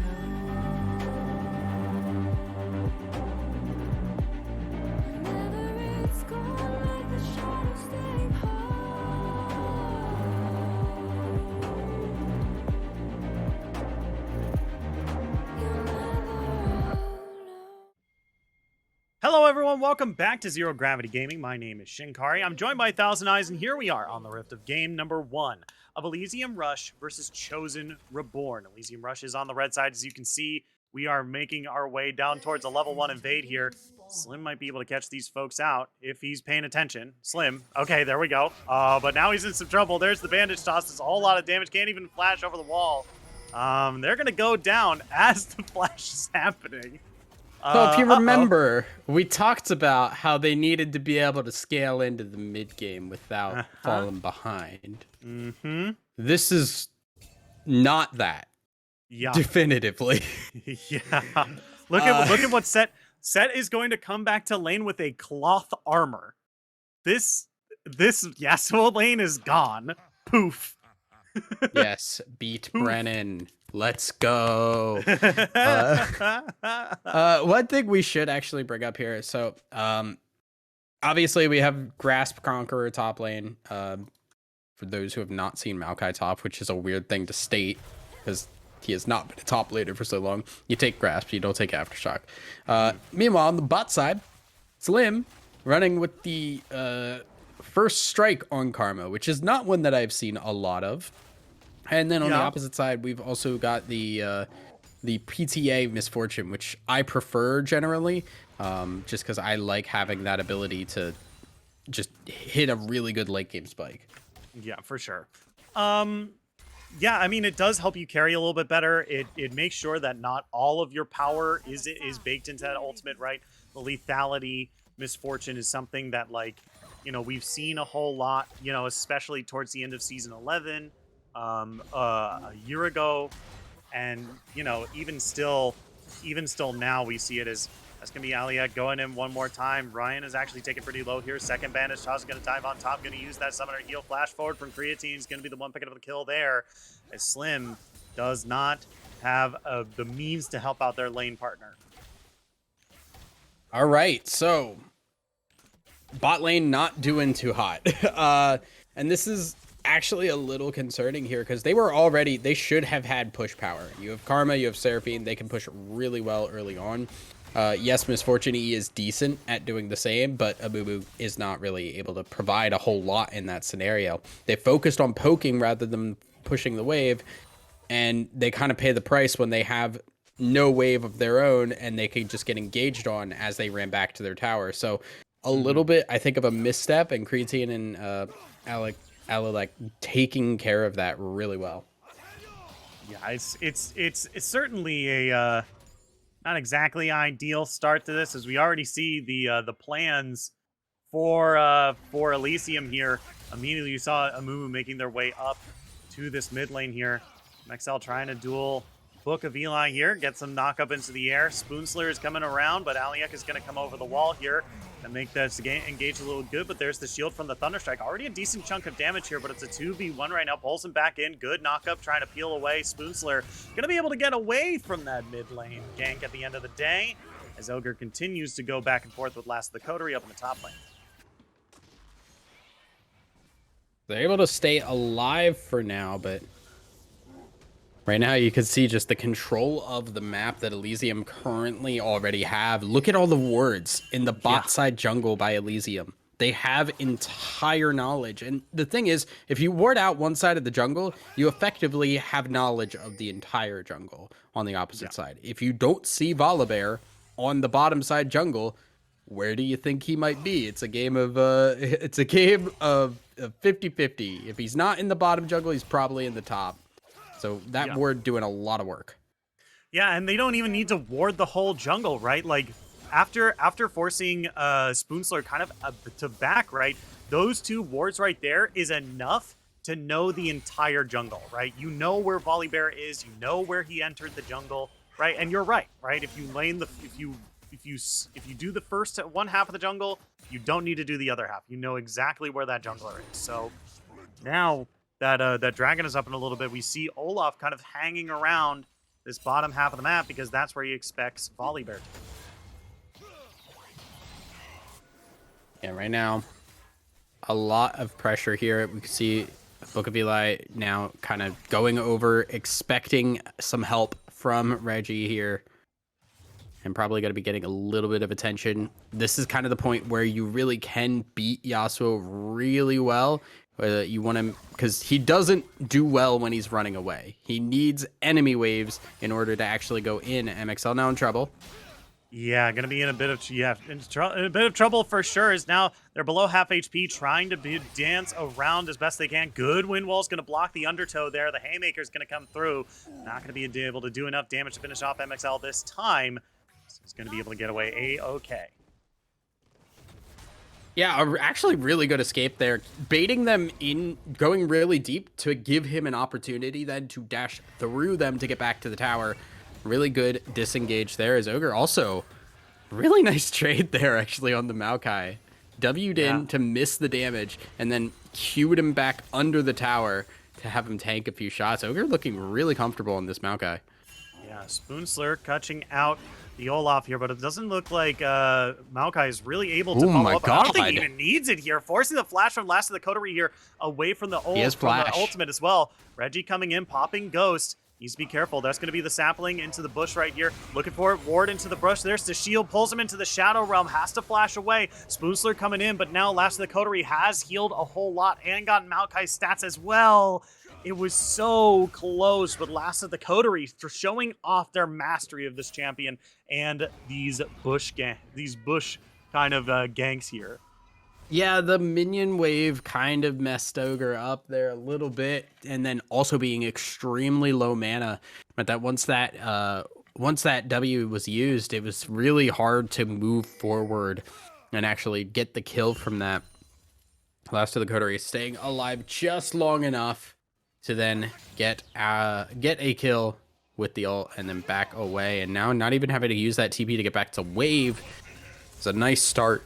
Hello, everyone. Welcome back to Zero Gravity Gaming. My name is Shinkari. I'm joined by Thousand Eyes, and here we are on the Rift of game number 1 of Elysium Rush versus Chosen Reborn. Elysium Rush is on the red side. As you can see, we are making our way down towards a level 1 invade here. Slim might be able to catch these folks out if he's paying attention. Slim. Okay, there we go. But now he's in some trouble. There's the bandage toss. It's a whole lot of damage. Can't even flash over the wall. They're going to go down as the flash is happening. So if you remember, we talked about how they needed to be able to scale into the mid game without falling behind. Mm-hmm. This is not that. Yeah. Definitively. Yeah. Look at what Set is going to come back to lane with a cloth armor. This Yasuo lane is gone. Poof. Yes, beat Brennan. Let's go. One thing we should actually bring up here. So, obviously we have Grasp Conqueror top lane. For those who have not seen Maokai top, which is a weird thing to state because he has not been a top laner for so long. You take Grasp, you don't take Aftershock. Meanwhile, on the bot side, Slim running with the first strike on Karma, which is not one that I've seen a lot of. And then on the opposite side, we've also got the PTA Misfortune, which I prefer generally, just because I like having that ability to just hit a really good late game spike. Yeah, for sure. Yeah, I mean, it does help you carry a little bit better. It makes sure that not all of your power is baked into that ultimate, right? The lethality Misfortune is something that, like, you know, we've seen a whole lot, you know, especially towards the end of Season 11. A year ago, and you know, even still now we see it as that's gonna be Aliak going in one more time. Ryan is actually taking pretty low here. Second bandage toss is gonna dive on top, gonna use that summoner heal. Flash forward from Creatine is gonna be the one picking up the kill there, as Slim does not have the means to help out their lane partner. All right, so bot lane not doing too hot, and this is actually a little concerning here because they should have had push power. You have Karma, you have Seraphine, they can push really well early on. Yes, Misfortune E is decent at doing the same, but Abubu is not really able to provide a whole lot in that scenario. They focused on poking rather than pushing the wave, and they kind of pay the price when they have no wave of their own and they can just get engaged on as they ran back to their tower. So a little bit, I think, of a misstep, and Creatine and Alec like taking care of that really well. Yeah, it's certainly a not exactly ideal start to this, as we already see the plans for Elysium here. Immediately you saw Amumu making their way up to this mid lane here. Maxell trying to duel Book of Eli here, get some knock up into the air. Spoonslayer is coming around, but Aliak is going to come over the wall here and make this engage a little good, but there's the shield from the Thunderstrike. Already a decent chunk of damage here, but it's a 2v1 right now. Pulls him back in. Good knock up, trying to peel away. Spoonslayer going to be able to get away from that mid lane gank at the end of the day, as Ogre continues to go back and forth with Last of the Coterie up in the top lane. They're able to stay alive for now, but right now you can see just the control of the map that Elysium currently already have. Look at all the wards in the bot side jungle by Elysium. They have entire knowledge. And the thing is, if you ward out one side of the jungle, you effectively have knowledge of the entire jungle on the opposite side. If you don't see Volibear on the bottom side jungle, where do you think he might be? It's a game of 50-50. If he's not in the bottom jungle, he's probably in the top. So that ward doing a lot of work. Yeah, and they don't even need to ward the whole jungle, right? Like, after forcing Spoonslayer kind of to back, right? Those two wards right there is enough to know the entire jungle, right? You know where Volibear is, you know where he entered the jungle, right? And you're right? If you lane the if you do the first one half of the jungle, you don't need to do the other half. You know exactly where that jungler is. So now that dragon is up in a little bit, we see Olaf kind of hanging around this bottom half of the map because that's where he expects Volibear to be. Yeah, right now, a lot of pressure here. We can see Book of Eli now kind of going over, expecting some help from Reggie here. and probably going to be getting a little bit of attention. This is kind of the point where you really can beat Yasuo really well. You want him, because he doesn't do well when he's running away. He needs enemy waves in order to actually go in. MXL now in trouble. Yeah, gonna be in a bit of in a bit of trouble for sure. Is now they're below half HP, trying to dance around as best they can. Good wind wall's gonna block the undertow there. The haymaker's gonna come through. Not gonna be able to do enough damage to finish off MXL this time. So he's gonna be able to get away a-okay. Yeah, actually really good escape there. Baiting them in, going really deep to give him an opportunity then to dash through them to get back to the tower. Really good disengage there as Ogre. Also, really nice trade there actually on the Maokai. W'd in to miss the damage and then queued him back under the tower to have him tank a few shots. Ogre looking really comfortable in this Maokai. Yeah, Spoonslur catching out the Olaf here, but it doesn't look like Maokai is really able to follow up. I don't think he even needs it here. Forcing the flash from Last of the Coterie here away from the, ultimate as well. Reggie coming in, popping Ghost. Needs to be careful. That's going to be the sapling into the bush right here. Looking for it. Ward into the brush. There's the shield. Pulls him into the Shadow Realm. Has to flash away. Spoonsler coming in, but now Last of the Coterie has healed a whole lot and gotten Maokai's stats as well. It was so close, but Last of the Coterie for showing off their mastery of this champion and these bush kind of ganks here. Yeah, the minion wave kind of messed Ogre up there a little bit, and then also being extremely low mana. But that once that W was used, it was really hard to move forward and actually get the kill from that. Last of the Coterie staying alive just long enough to then get a kill with the ult and then back away, and now not even having to use that TP to get back to wave. It's a nice start.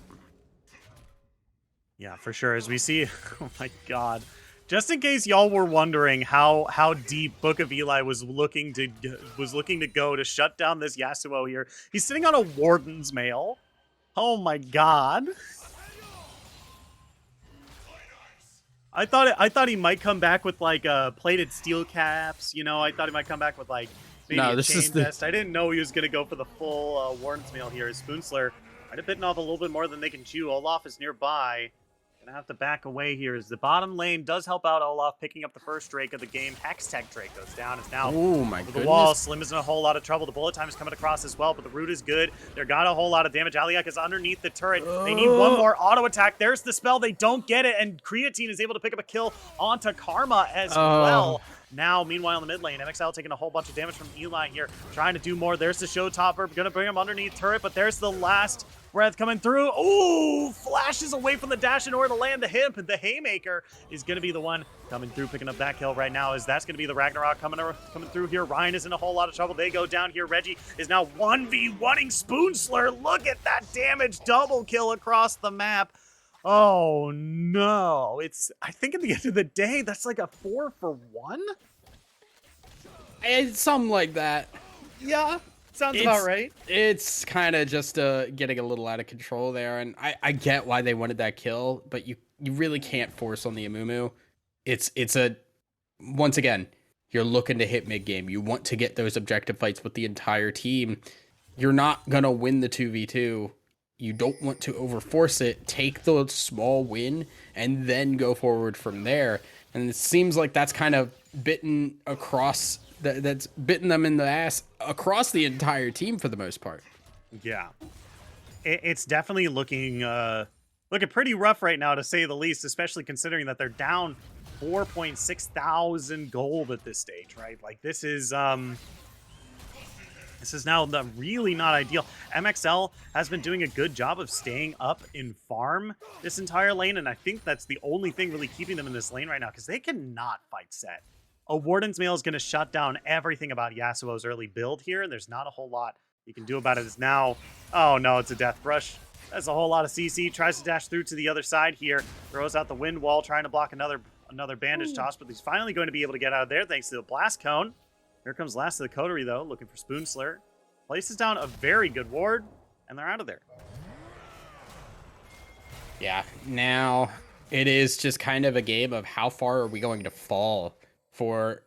Yeah, for sure. As we see, oh my god. Just in case y'all were wondering how deep Book of Eli was looking to go to shut down this Yasuo here, he's sitting on a Warden's Mail. Oh my god. I thought he might come back with like plated steel caps. You know, I thought he might come back with like maybe a chain vest. I didn't know he was gonna go for the full Warden's Mail here. Spoonsler might have bitten off a little bit more than they can chew. Olaf is nearby. Gonna have to back away here as the bottom lane does help out Olaf, picking up the first Drake of the game. Hextech Drake goes down. It's now over the wall. Slim is in a whole lot of trouble. The bullet time is coming across as well, but the root is good. They're got a whole lot of damage. Aliak is underneath the turret. They need one more auto attack. There's the spell. They don't get it, and Creatine is able to pick up a kill onto Karma as well. Now, meanwhile, in the mid lane, MXL taking a whole bunch of damage from Eli here, trying to do more. There's the Showtopper, gonna bring him underneath turret, but there's the last breath coming through. Ooh, flashes away from the dash in order to land the hip. The Haymaker is gonna be the one coming through, picking up that kill right now, as that's gonna be the Ragnarok coming through here. Ryan is in a whole lot of trouble. They go down here. Reggie is now 1v1ing Spoonslur. Look at that damage, double kill across the map. Oh no, I think at the end of the day, that's like a 4-for-1? It's something like that. Yeah, sounds about right. It's kind of just getting a little out of control there, and I get why they wanted that kill, but you really can't force on the Amumu. It's a, once again, you're looking to hit mid game. You want to get those objective fights with the entire team. You're not gonna win the 2v2. You don't want to overforce it. Take the small win and then go forward from there. And it seems like that's kind of bitten across. That's bitten them in the ass across the entire team for the most part. Yeah, it's definitely looking pretty rough right now, to say the least. Especially considering that they're down 4.6 thousand gold at this stage, right? Like this is now really not ideal. MXL has been doing a good job of staying up in farm this entire lane, and I think that's the only thing really keeping them in this lane right now, because they cannot fight set. A Warden's Mail is going to shut down everything about Yasuo's early build here, and there's not a whole lot you can do about it. Is now, oh no, it's a Death Brush. That's a whole lot of CC. Tries to dash through to the other side here. Throws out the wind wall, trying to block another bandage toss, but he's finally going to be able to get out of there thanks to the blast cone. Here comes Last of the Coterie, though, looking for Spoonslur. Places down a very good ward, and they're out of there. Yeah, now it is just kind of a game of how far are we going to fall for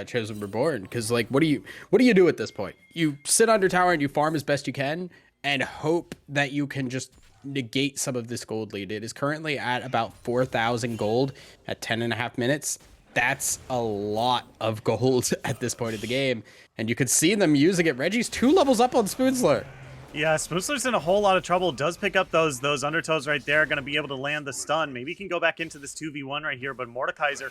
Chosen Reborn, because like what do you do at this point? You sit under tower and you farm as best you can and hope that you can just negate some of this gold lead. It is currently at about 4,000 gold at 10.5 minutes. That's a lot of gold at this point of the game, and you could see them using it. Reggie's 2 levels up on Spoonsler. Yeah, Spoonsler's in a whole lot of trouble. Does pick up those undertows right there. Going to be able to land the stun. Maybe he can go back into this 2v1 right here, but Mordekaiser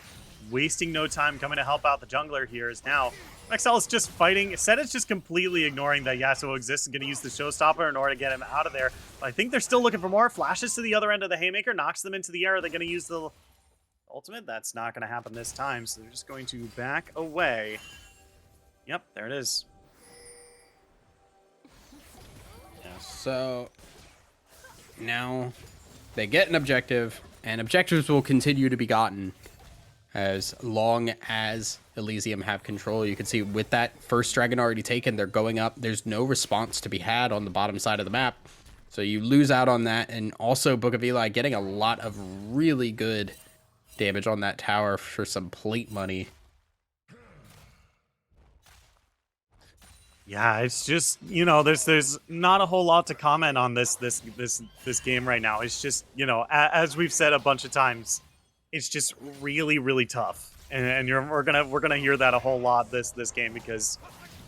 wasting no time coming to help out the jungler here is now. XL is just fighting. Set is just completely ignoring that Yasuo exists and going to use the showstopper in order to get him out of there. But I think they're still looking for more. Flashes to the other end of the Haymaker, knocks them into the air. Are they going to use the ultimate? That's not going to happen this time, so they're just going to back away. Yep, there it is. So now they get an objective, and objectives will continue to be gotten as long as Elysium have control. You can see with that first dragon already taken, they're going up. There's no response to be had on the bottom side of the map. So you lose out on that, and also Book of Eli getting a lot of really good damage on that tower for some plate money. Yeah, it's just, you know, there's not a whole lot to comment on this game right now. It's just, you know, as we've said a bunch of times, it's just really tough, and we're gonna hear that a whole lot this game because,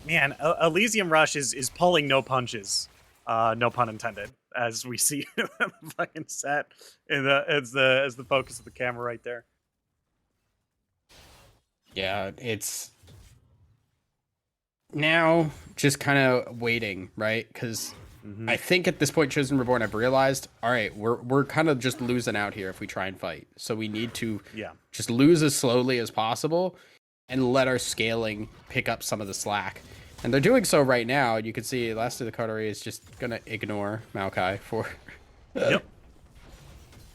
man, Elysium Rush is pulling no punches, no pun intended, as we see the fucking set as the focus of the camera right there. Yeah, it's now just kind of waiting, right? Because I think at this point, Chosen Reborn, I've realized, all right, we're kind of just losing out here if we try and fight. So we need to just lose as slowly as possible and let our scaling pick up some of the slack. And they're doing so right now. You can see Last of the Coterie is just going to ignore Maokai for... Yep.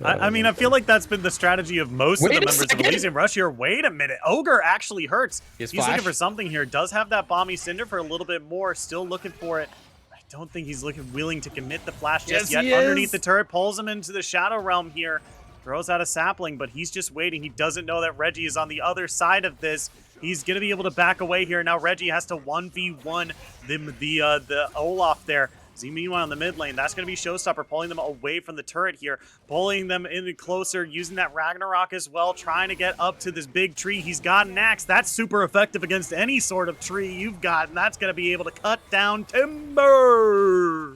I mean, I feel like that's been the strategy of most of the members of Elysium Rush here. Wait a minute. Ogre actually hurts. He's looking for something here. Does have that Bomby Cinder for a little bit more. Still looking for it. I don't think he's willing to commit the flash just yet. Underneath the turret, pulls him into the Shadow Realm here. Throws out a sapling, but he's just waiting. He doesn't know that Reggie is on the other side of this. He's going to be able to back away here. Now Reggie has to 1v1 the Olaf there. Z meanwhile in the mid lane, that's going to be Showstopper pulling them away from the turret here, pulling them in closer, using that Ragnarok as well, trying to get up to this big tree. He's got an axe. That's super effective against any sort of tree you've got, and that's going to be able to cut down timber.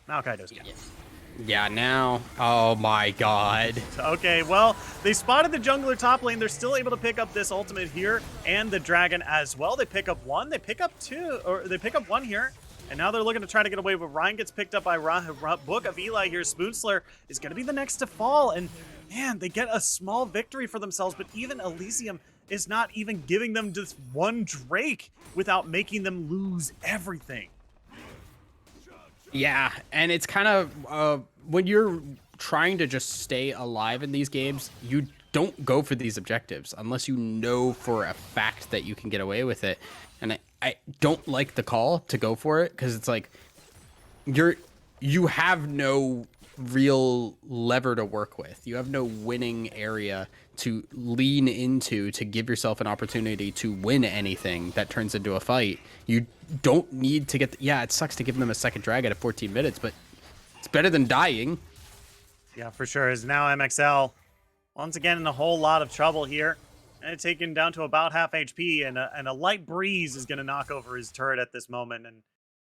Maokai does count. Yeah, now. Oh my god. Okay, well, they spotted the jungler top lane. They're still able to pick up this ultimate here and the dragon as well. They pick up one, they pick up two, or they pick up one here. And now they're looking to try to get away, but Ryan gets picked up by Book of Eli here. Spoonsler is going to be the next to fall. And, man, they get a small victory for themselves, but even Elysium is not even giving them just one Drake without making them lose everything. Yeah, and it's kind of, when you're trying to just stay alive in these games, you don't go for these objectives unless you know for a fact that you can get away with it. And I don't like the call to go for it because it's like you have no real lever to work with. You have no winning area to lean into to give yourself an opportunity to win anything that turns into a fight. You don't need to get... yeah, it sucks to give them a second dragon at 14 minutes, but it's better than dying. Yeah, for sure. Is now MXL once again in a whole lot of trouble here. And taken down to about half HP, and a light breeze is going to knock over his turret at this moment. And,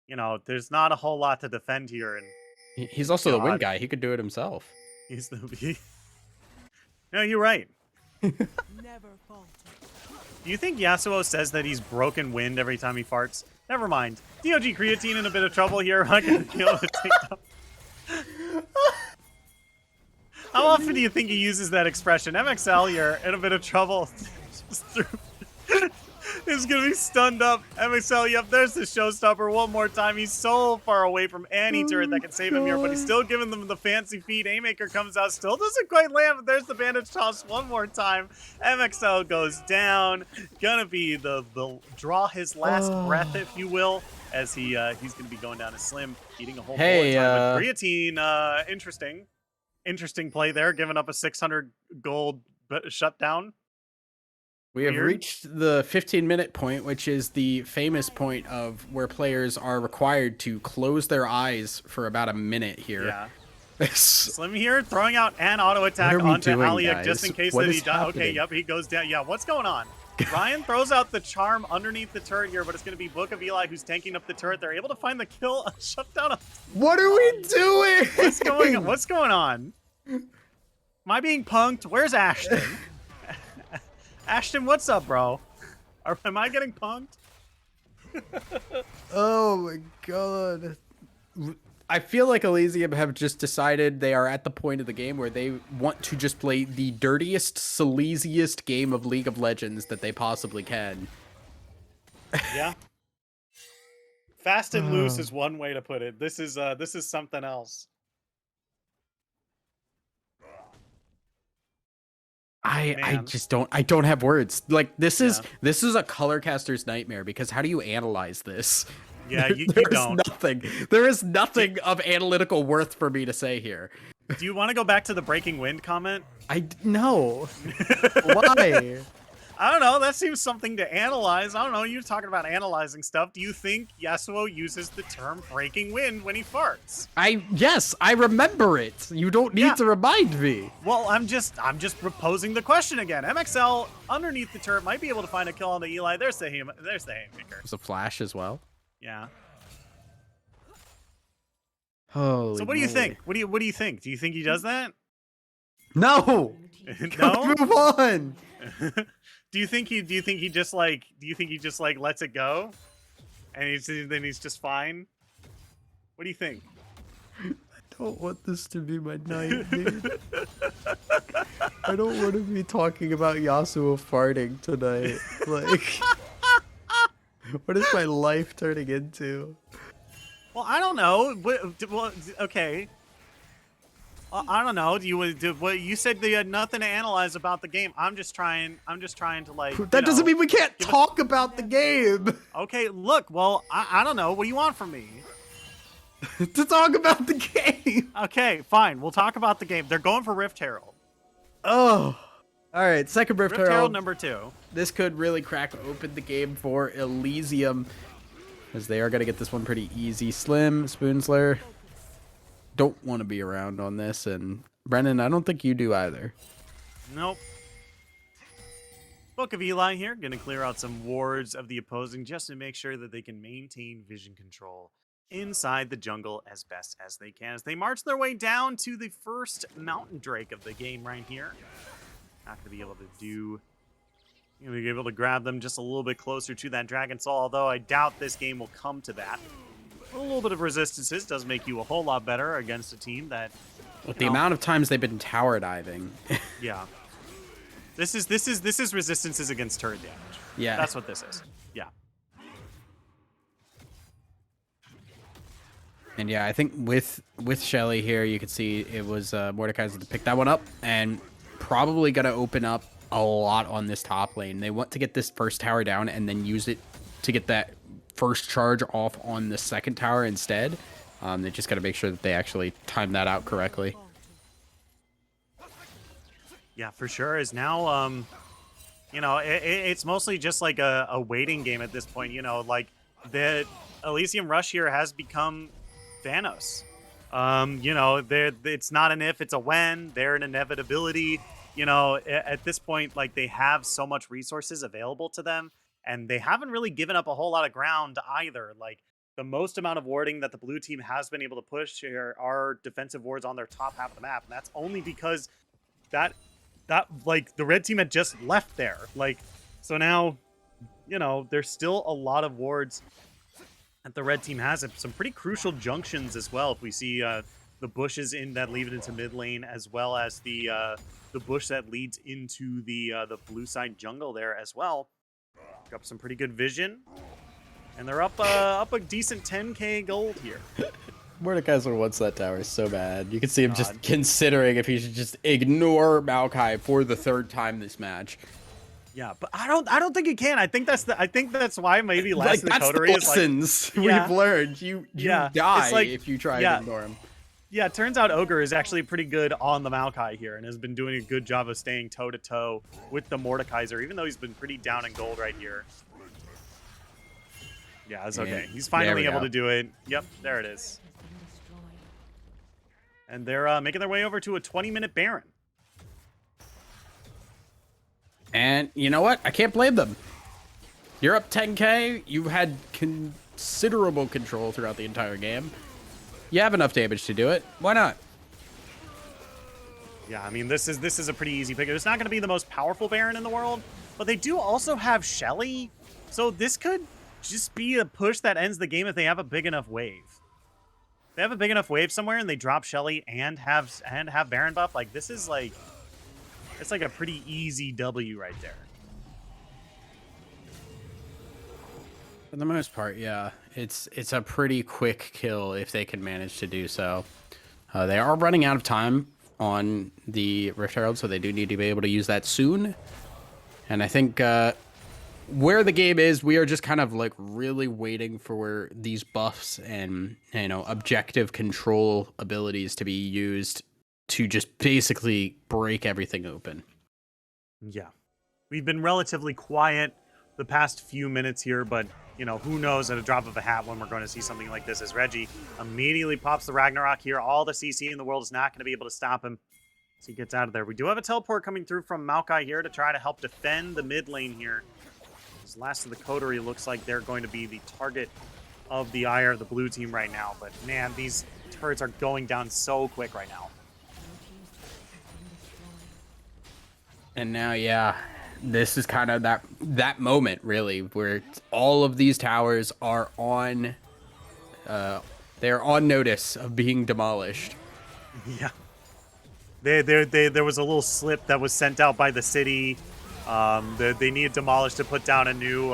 you know, there's not a whole lot to defend here. And he's also the win guy. He could do it himself. He's the... No, you're right. Never falter. Do you think Yasuo says that he's broken wind every time he farts? Never mind. DOG Creatine in a bit of trouble here. I'm going to be able to take up. How often do you think he uses that expression? MXL, you're in a bit of trouble. He's going to be stunned up. MXL, yep, there's the showstopper one more time. He's so far away from any turret that can save him here, but he's still giving them the fancy feet. Haymaker comes out, still doesn't quite land, but there's the bandage toss one more time. MXL goes down. Gonna be the draw his last breath, if you will, as he's going to be going down as Slim, eating a whole bowl of time with creatine. Interesting play there, giving up a 600 gold shutdown. We have Weird. reached the 15-minute point, which is the famous point of where players are required to close their eyes for about a minute here. Yeah. What Slim here throwing out an auto attack are we onto doing, Aliak just in guys? case What that is he does. Okay, happening? yep, he goes down. Yeah, what's going on? Ryan throws out the charm underneath the turret here, but it's going to be Book of Eli who's tanking up the turret. They're able to find the kill, shut down. What are we doing? What's going on? What's going on? Am I being punked? Where's Ashton? Ashton, what's up, bro? Am I getting punked? Oh my god. I feel like Elysium have just decided they are at the point of the game where they want to just play the dirtiest, sleaziest game of League of Legends that they possibly can. Yeah. Fast and loose is one way to put it. This is something else. I Man. just don't have words. Like this is a color caster's nightmare because how do you analyze this? Yeah, you There is don't. nothing. There is nothing of analytical worth for me to say here. Do you want to go back to the breaking wind comment? No. Why? I don't know. That seems something to analyze. I don't know. You're talking about analyzing stuff. Do you think Yasuo uses the term breaking wind when he farts? Yes, I remember it. You don't need to remind me. Well, I'm just proposing the question again. MXL underneath the turret might be able to find a kill on the Eli. There's the haymaker. There's a flash as well. Yeah. Holy So what do you moly. think? What do you think? Do you think he does that? No. No. Move on. Do you think he just lets it go, and then he's just fine? What do you think? I don't want this to be my night, dude. I don't want to be talking about Yasuo farting tonight. Like, what is my life turning into? Well, I don't know. Well, okay. I don't know. What you said you had nothing to analyze about the game. I'm just trying to like. That doesn't mean we can't talk about the game. Okay, look. Well, I don't know. What do you want from me? To talk about the game. Okay, fine. We'll talk about the game. They're going for Rift Herald. Oh. All right, second Rift Herald. Number 2. This could really crack open the game for Elysium, as they are going to get this one pretty easy. Slim, Spoonslayer, don't want to be around on this, and Brennan, I don't think you do either. Nope. Book of Eli here, going to clear out some wards of the opposing just to make sure that they can maintain vision control inside the jungle as best as they can. As they march their way down to the first Mountain Drake of the game right here. Not going to be able to do... You're going to be able to grab them just a little bit closer to that Dragon Soul, although I doubt this game will come to that. A little bit of resistances does make you a whole lot better against a team that... With the amount of times they've been tower diving. Yeah. This is resistances against turret damage. Yeah. That's what this is. Yeah. And yeah, I think with Shelly here, you could see it was Mordekaiser to pick that one up, and probably going to open up a lot on this top lane. They want to get this first tower down and then use it to get that first charge off on the second tower instead. They just got to make sure that they actually time that out correctly. Yeah, for sure. Is now, you know, it's mostly just like a waiting game at this point. You know, like the Elysium Rush here has become Thanos. You know, it's not an if, it's a when. They're an inevitability. You know, at this point, like they have so much resources available to them, and they haven't really given up a whole lot of ground either. Like the most amount of warding that the blue team has been able to push here are defensive wards on their top half of the map, and that's only because that like the red team had just left there. Like, so now, you know, there's still a lot of wards that the red team has at some pretty crucial junctions as well. If we see the bushes in that lead into mid lane, as well as the bush that leads into the blue side jungle there as well. Got some pretty good vision, and they're up a decent 10k gold here. Mordekaiser wants that tower so bad. You can see him just considering if he should just ignore Maokai for the third time this match. Yeah, but I don't think he can. I think that's why maybe last Like, that's the coterie is like, lessons we've learned. You die it's like, if you try to ignore him. Yeah, it turns out Ogre is actually pretty good on the Maokai here and has been doing a good job of staying toe-to-toe with the Mordekaiser, even though he's been pretty down in gold right here. Yeah, it's okay. He's finally able to do it. Yep, there it is. And they're making their way over to a 20-minute Baron. And you know what? I can't blame them. You're up 10k. You've had considerable control throughout the entire game. You have enough damage to do it. Why not? Yeah, I mean, this is a pretty easy pick. It's not going to be the most powerful Baron in the world, but they do also have Shelly, so this could just be a push that ends the game if they have a big enough wave. If they have a big enough wave somewhere and they drop Shelly and have Baron buff, like this is like it's like a pretty easy W right there. For the most part, yeah. It's a pretty quick kill if they can manage to do so. They are running out of time on the Rift Herald, so they do need to be able to use that soon. And I think where the game is, we are just kind of like really waiting for these buffs and, you know, objective control abilities to be used to just basically break everything open. Yeah. We've been relatively quiet the past few minutes here, but, you know, who knows at a drop of a hat when we're going to see something like this, as Reggie immediately pops the Ragnarok here. All the CC in the world is not going to be able to stop him, so he gets out of there. We do have a teleport coming through from Maokai here to try to help defend the mid lane here. This last of the coterie looks like they're going to be the target of the ire of the blue team right now, but man, these turrets are going down so quick right now. And now, yeah, this is kind of that moment, really, where all of these towers are on, they're on notice of being demolished. Yeah. There was a little slip that was sent out by the city. They need demolished to put down a new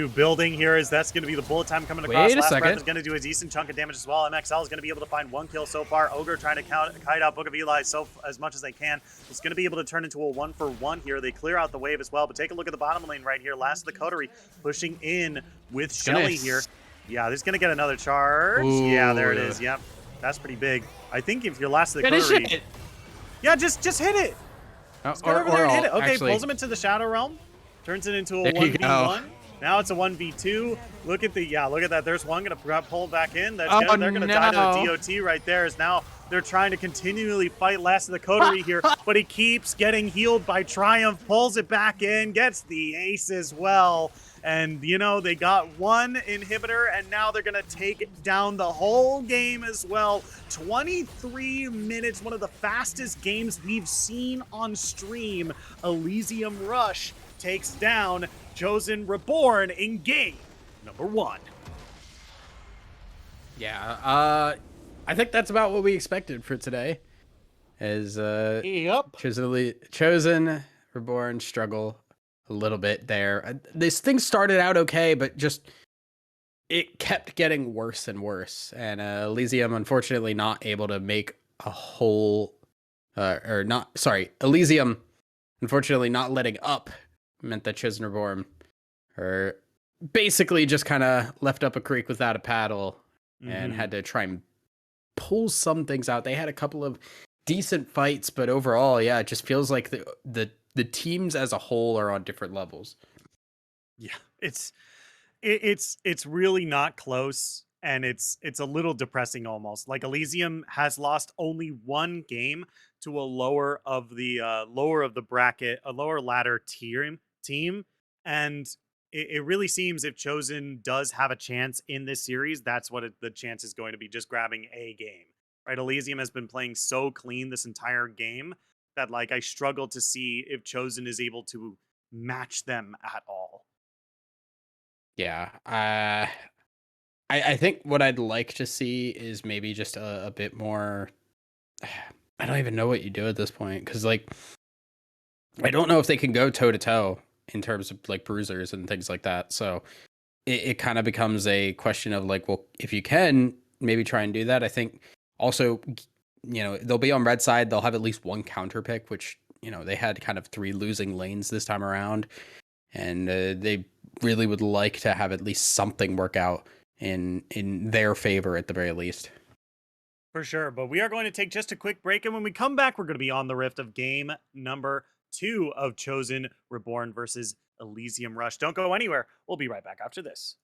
building here, as that's going to be the bullet time coming across. Wait a Last second. Breath is going to do a decent chunk of damage as well. MXL is going to be able to find one kill so far. Ogre trying to kite out Book of Eli as much as they can. It's going to be able to turn into a 1-for-1 here. They clear out the wave as well, but take a look at the bottom lane right here. Last of the coterie pushing in with Shelly here. Yeah, there's going to get another charge. Ooh. Yeah, there it is. Yep, that's pretty big. I think if you're Last of the Finish coterie... it. Yeah, just hit it. Let's go over there and hit it. Okay, actually, pulls him into the Shadow Realm. Turns it into a There you 1v1. go. Now it's a 1v2. Look at look at that. There's one going to pull back in. They're Oh, going to die to the DOT right there. As now they're trying to continually fight Last of the Coterie here, but he keeps getting healed by Triumph, pulls it back in, gets the ace as well. And, you know, they got one inhibitor, and now they're going to take down the whole game as well. 23 minutes, one of the fastest games we've seen on stream. Elysium Rush takes down Chosen Reborn in game number 1. Yeah, I think that's about what we expected for today. As Chosen Reborn struggle a little bit there. This thing started out okay, but just it kept getting worse and worse. And Elysium, unfortunately, not able to make a whole, Elysium, unfortunately, not letting up meant that Chosen Reborn are basically just kind of left up a creek without a paddle and had to try and pull some things out. They had a couple of decent fights, but overall, yeah, it just feels like the teams as a whole are on different levels. Yeah, it's really not close, and it's a little depressing almost. Like Elysium has lost only one game to a lower of the bracket, a lower ladder team, and it really seems if Chosen does have a chance in this series, that's what the chance is going to be, just grabbing a game. Right? Elysium has been playing so clean this entire game that, like, I struggle to see if Chosen is able to match them at all. Yeah, I think what I'd like to see is maybe just a bit more. I don't even know what you do at this point, because like I don't know if they can go toe to toe in terms of like bruisers and things like that. So it kind of becomes a question of like, well, if you can maybe try and do that. I think also, you know, they'll be on red side. They'll have at least one counter pick, which, you know, they had kind of 3 losing lanes this time around, and they really would like to have at least something work out in their favor at the very least. For sure, but we are going to take just a quick break, and when we come back, we're going to be on the rift of game number 2 of Chosen Reborn versus Elysium Rush. Don't go anywhere. We'll be right back after this.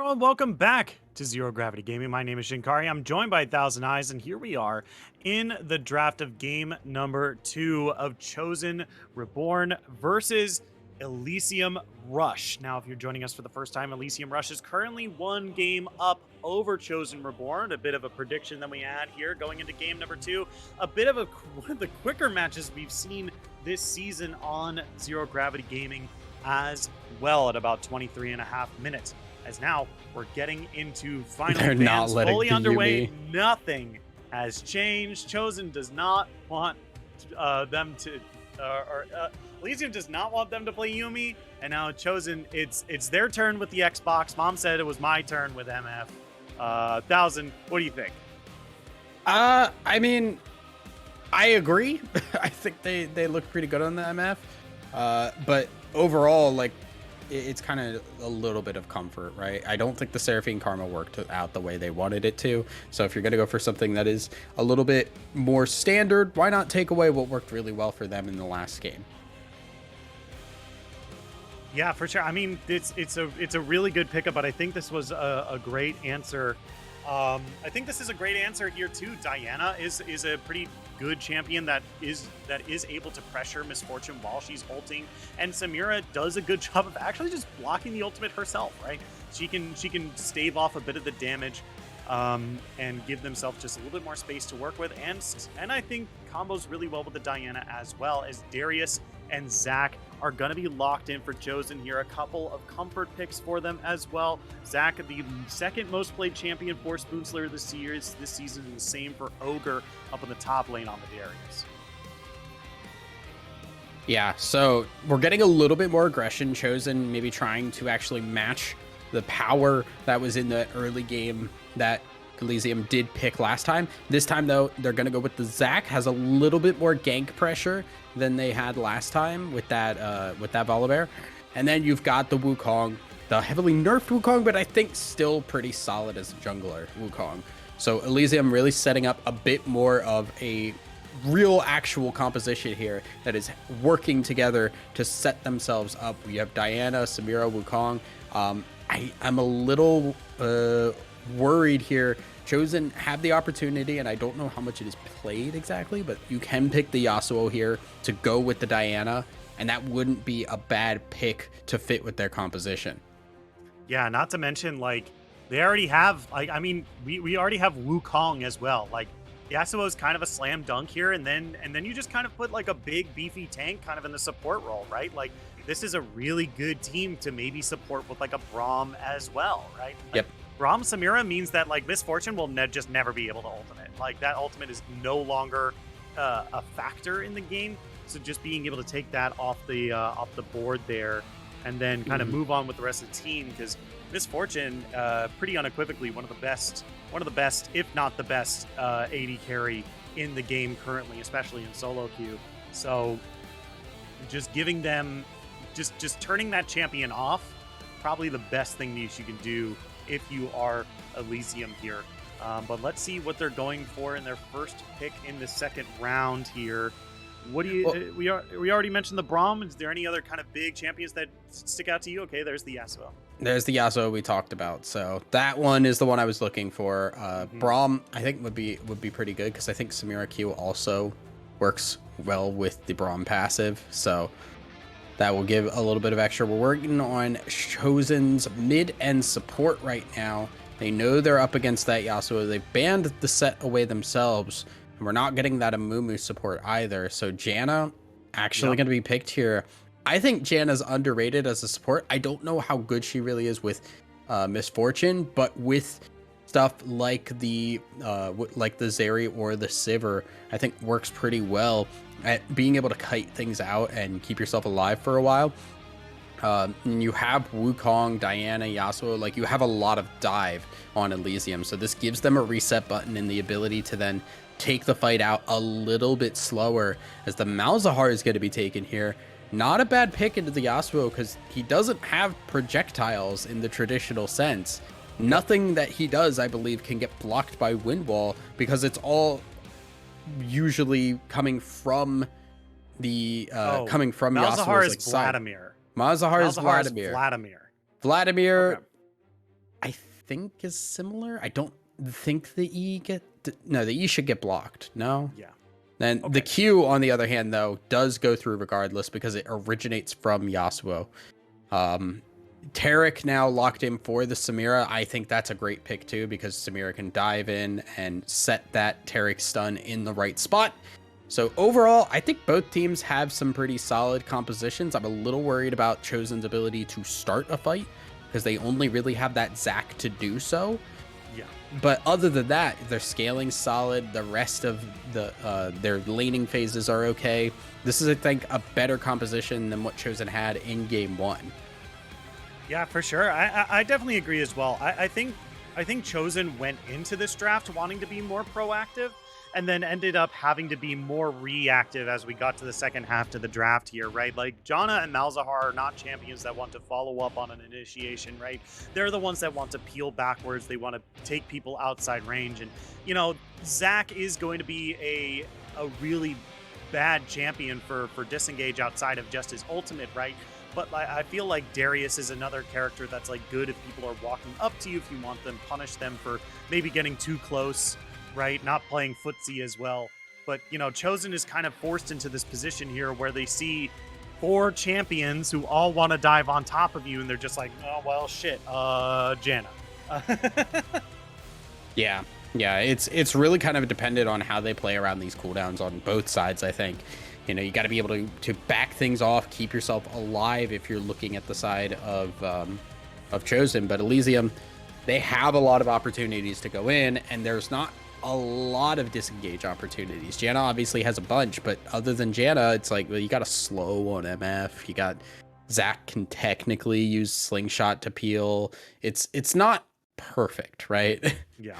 everyone, welcome back to Zero Gravity Gaming. My name is Shinkari. I'm joined by Thousand Eyes, and here we are in the draft of game number 2 of Chosen Reborn versus Elysium Rush. Now, if you're joining us for the first time, Elysium Rush is currently 1 game up over Chosen Reborn. A bit of a prediction that we had here going into game number 2. A bit of one of the quicker matches we've seen this season on Zero Gravity Gaming as well, at about 23 and a half minutes. As now we're getting into final They're not advance, letting fully the underway. Yumi. Nothing has changed. Chosen does not want them to, Elysium does not want them to play Yumi, and now Chosen, it's their turn with the Xbox. Mom said it was my turn with MF. Thousand, what do you think? I mean, I agree. I think they look pretty good on the MF. But overall, like, it's kind of a little bit of comfort, right? I don't think the Seraphine Karma worked out the way they wanted it to. So if you're going to go for something that is a little bit more standard, why not take away what worked really well for them in the last game? Yeah, for sure. I mean, it's a really good pickup, but I think this was a great answer. I think this is a great answer here too. Diana is a pretty good champion that is able to pressure Misfortune while she's ulting, and Samira does a good job of actually just blocking the ultimate herself. Right? She can stave off a bit of the damage, and give themselves just a little bit more space to work with, and I think combos really well with the Diana, as well as Darius and Zach are going to be locked in for Chosen here. A couple of comfort picks for them as well. Zach, the second most played champion for Spoonslayer this season, and the same for Ogre up in the top lane on the Darius. Yeah, so we're getting a little bit more aggression. Chosen maybe trying to actually match the power that was in the early game that Elysium did pick last time. This time, though, they're going to go with the Zac. Has a little bit more gank pressure than they had last time with that Volibear. And then you've got the Wukong, the heavily nerfed Wukong, but I think still pretty solid as a jungler Wukong. So Elysium really setting up a bit more of a real actual composition here that is working together to set themselves up. We have Diana, Samira, Wukong. I'm a little worried here. Chosen have the opportunity, and I don't know how much it is played exactly, but you can pick the Yasuo here to go with the Diana, and that wouldn't be a bad pick to fit with their composition. Yeah, not to mention, like, they already have, like, I mean, we already have Wukong as well. Like, Yasuo is kind of a slam dunk here, and then you just kind of put like a big beefy tank kind of in the support role, right? Like, this is a really good team to maybe support with like a Braum as well, right? Like, Yep. Braum Samira means that like Misfortune will just never be able to ultimate. Like, that ultimate is no longer a factor in the game. So just being able to take that off the board there, and then kind of move on with the rest of the team, because Misfortune, pretty unequivocally one of the best, if not the best, AD carry in the game currently, especially in solo queue. So just giving them, just turning that champion off, probably the best thing that you can do if you are Elysium here. But let's see what they're going for in their first pick in the second round here. What do you? We already mentioned the Braum. Is there any other kind of big champions that stick out to you? Okay, there's the Yasuo. There's the Yasuo we talked about. So that one is the one I was looking for. Braum, I think would be pretty good, because I think Samira Q also works well with the Braum passive. So that will give a little bit of extra. We're working on Chosen's mid-end support right now. They know they're up against that Yasuo. They've banned the set away themselves, and we're not getting that Amumu support either. So Janna actually going to be picked here. I think Janna's underrated as a support. I don't know how good she really is with Misfortune, but with stuff like the Zeri or the Sivir, I think works pretty well at being able to kite things out and keep yourself alive for a while. And you have Wukong, Diana, Yasuo, like, you have a lot of dive on Elysium. So this gives them a reset button and the ability to then take the fight out a little bit slower, as the Malzahar is going to be taken here. Not a bad pick into the Yasuo, because he doesn't have projectiles in the traditional sense. Nothing that he does, I believe, can get blocked by Wind Wall, because it's all usually coming from the Malzahar Yasuo's is like side. Vladimir. Malzahar is Vladimir. Vladimir. Vladimir. Okay. I think is similar. I don't think the E no, the E should get blocked. No. Yeah. Then the Okay. Q, on the other hand, though, does go through regardless because it originates from Yasuo. Tarek now locked in for the Samira. I think that's a great pick too because Samira can dive in and set that Tarek stun in the right spot. So overall, I think both teams have some pretty solid compositions. I'm a little worried about Chosen's ability to start a fight because they only really have that Zac to do so. Yeah. But other than that, their scaling's solid. The rest of the their laning phases are okay. This is, I think, a better composition than what Chosen had in game 1. Yeah, for sure. I definitely agree as well. I think Chosen went into this draft wanting to be more proactive, and then ended up having to be more reactive as we got to the second half to the draft here, right? Like, Janna and Malzahar are not champions that want to follow up on an initiation, right? They're the ones that want to peel backwards. They want to take people outside range. And, you know, Zac is going to be a really bad champion for disengage outside of just his ultimate, right? But I feel like Darius is another character that's like good if people are walking up to you, if you want them, punish them for maybe getting too close, right? Not playing footsie as well. But, you know, Chosen is kind of forced into this position here where they see 4 champions who all want to dive on top of you, and they're just like, oh, well, shit, Janna. Yeah. Yeah, it's really kind of dependent on how they play around these cooldowns on both sides, I think. You know, you got to be able to back things off, keep yourself alive if you're looking at the side of Chosen. But Elysium, they have a lot of opportunities to go in, and there's not a lot of disengage opportunities. Janna obviously has a bunch, but other than Janna, it's like, well, you got to slow on MF. You got Zac can technically use Slingshot to peel. It's not perfect, right? Yeah.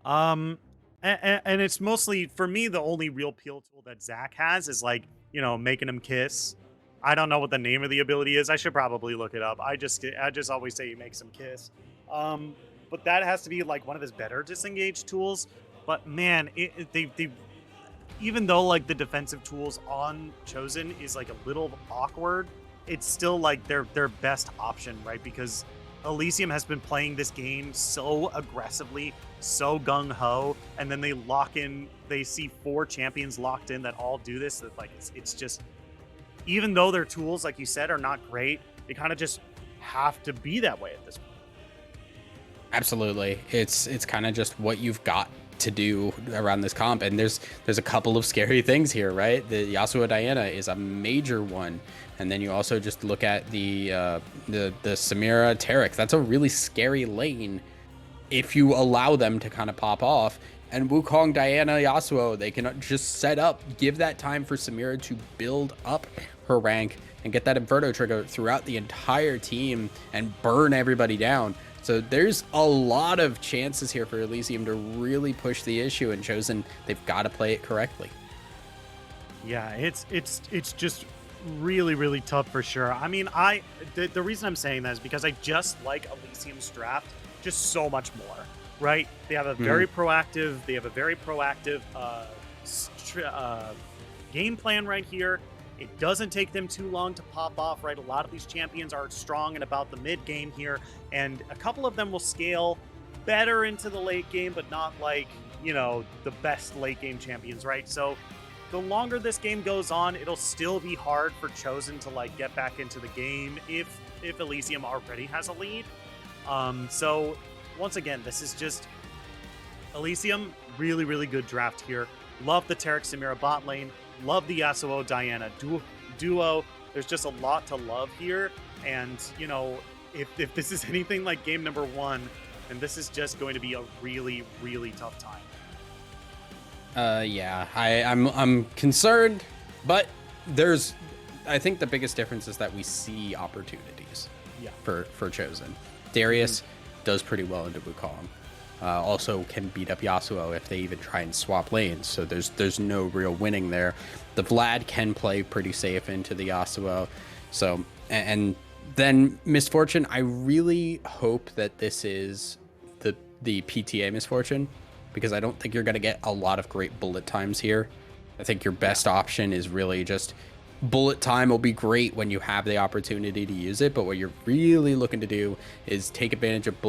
And it's mostly, for me, the only real peel tool that Zac has is, like, you know, making him kiss. I don't know what the name of the ability is. I should probably look it up. I just always say he makes him kiss. But that has to be like one of his better disengage tools. But man, they even though like the defensive tools on Chosen is like a little awkward, it's still like their best option, right? Because Elysium has been playing this game so aggressively, so gung-ho, and then they lock in, they see 4 champions locked in that all do this, that like it's just, even though their tools, like you said, are not great, they kind of just have to be that way at this point. Absolutely. It's kind of just what you've got to do around this comp, and there's a couple of scary things here, right? The Yasuo Diana is a major one, and then you also just look at the Samira Tarek. That's a really scary lane if you allow them to kind of pop off. And Wukong, Diana, Yasuo, they can just set up, give that time for Samira to build up her rank and get that Inferno trigger throughout the entire team and burn everybody down. So there's a lot of chances here for Elysium to really push the issue, and Chosen, they've got to play it correctly. Yeah, it's just really, really tough for sure. I mean, the reason I'm saying that is because I just like Elysium's draft just so much more, right? They have a very proactive, game plan right here. It doesn't take them too long to pop off, right? A lot of these champions are strong in about the mid game here, and a couple of them will scale better into the late game, but not like, you know, the best late game champions, right? So the longer this game goes on, it'll still be hard for Chosen to like get back into the game if Elysium already has a lead. So once again, this is just Elysium, really, really good draft here. Love the Tarek Samira bot lane. Love the Yasuo Diana duo. There's just a lot to love here. And, you know, if this is anything like game number 1, then this is just going to be a really, really tough time. Yeah, I'm concerned, but I think the biggest difference is that we see opportunities. Yeah. For Chosen. Darius does pretty well into Wukong. Also can beat up Yasuo if they even try and swap lanes. So there's no real winning there. The Vlad can play pretty safe into the Yasuo. So, and then Misfortune, I really hope that this is the PTA Misfortune, because I don't think you're going to get a lot of great bullet times here. I think your best option is really just bullet time will be great when you have the opportunity to use it, but what you're really looking to do is take advantage of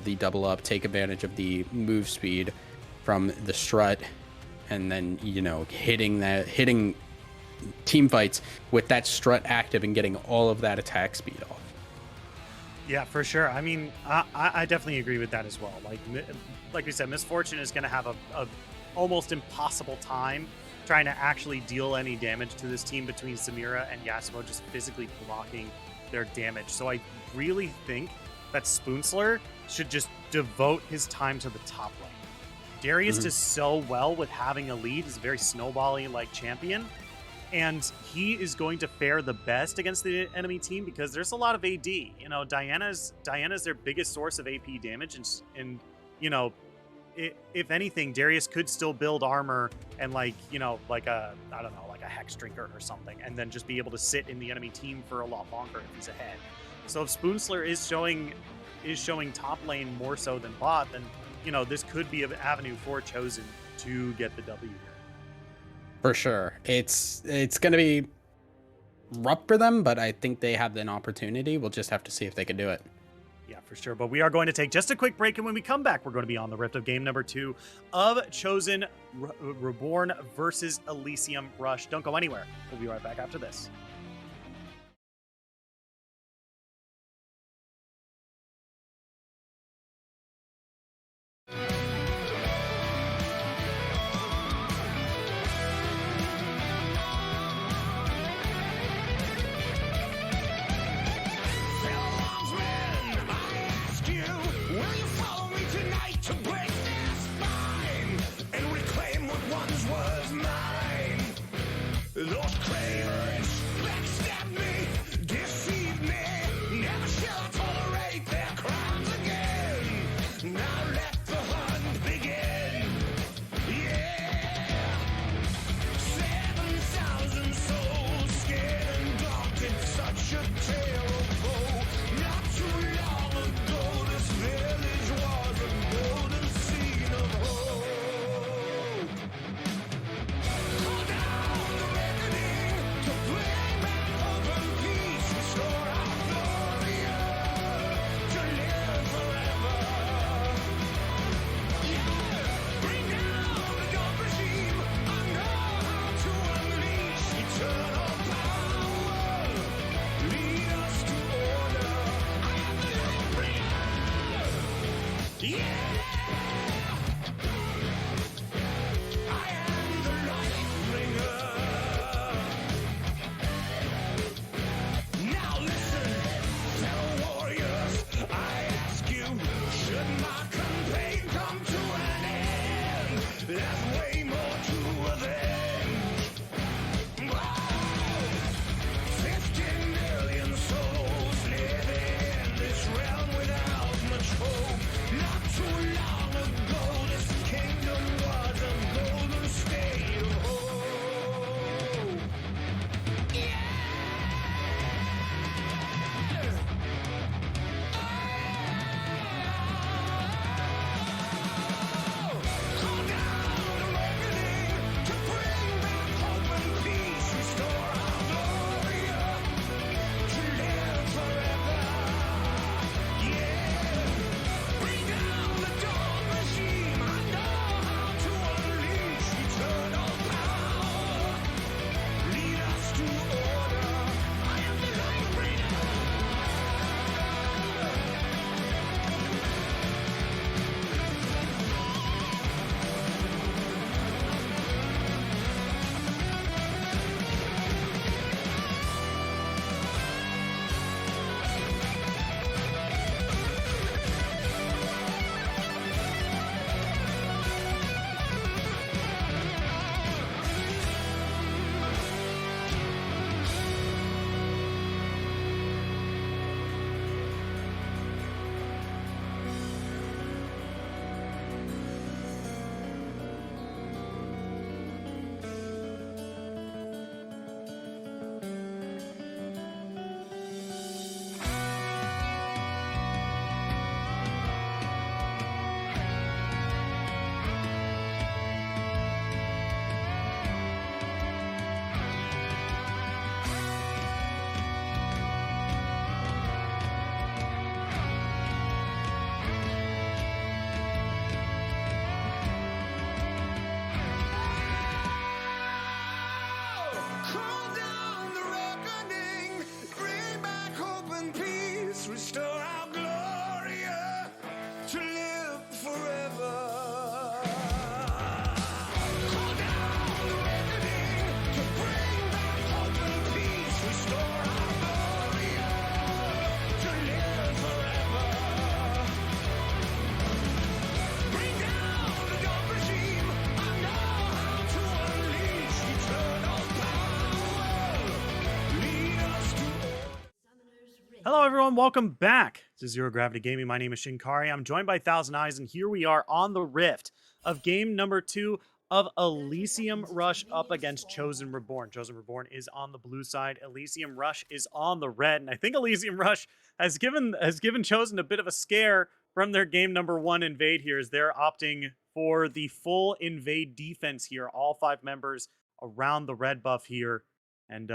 the double up, take advantage of the move speed from the strut, and then, you know, hitting team fights with that strut active and getting all of that attack speed off. Yeah, for sure. I mean, I definitely agree with that as well. Like we said, Misfortune is going to have a almost impossible time trying to actually deal any damage to this team between Samira and Yasuo just physically blocking their damage. So I really think that Spoonsler should just devote his time to the top lane. Darius does so well with having a lead. He's a very snowbally like champion. And he is going to fare the best against the enemy team because there's a lot of AD. You know, Diana's their biggest source of AP damage, and you know, if anything, Darius could still build armor and like a Hex Drinker or something, and then just be able to sit in the enemy team for a lot longer if he's ahead. So if Spoonsler is showing top lane more so than bot, then you know this could be an avenue for Chosen to get the W here. For sure. It's going to be rough for them, but I think they have an opportunity. We'll just have to see if they can do it. Yeah, for sure. But we are going to take just a quick break, and when we come back, we're going to be on the Rift of game number 2 of Chosen Reborn versus Elysium Rush. Don't go anywhere. We'll be right back after this. everyone? Welcome back to Zero Gravity Gaming. My name is Shinkari. I'm joined by Thousand Eyes, and here we are on the Rift of game number 2 of Elysium Rush up against Chosen Reborn. Chosen Reborn is on the blue side. Elysium Rush is on the red, and I think Elysium Rush has given Chosen a bit of a scare from their game number 1 invade here, as they're opting for the full invade defense here. All 5 members around the red buff here, and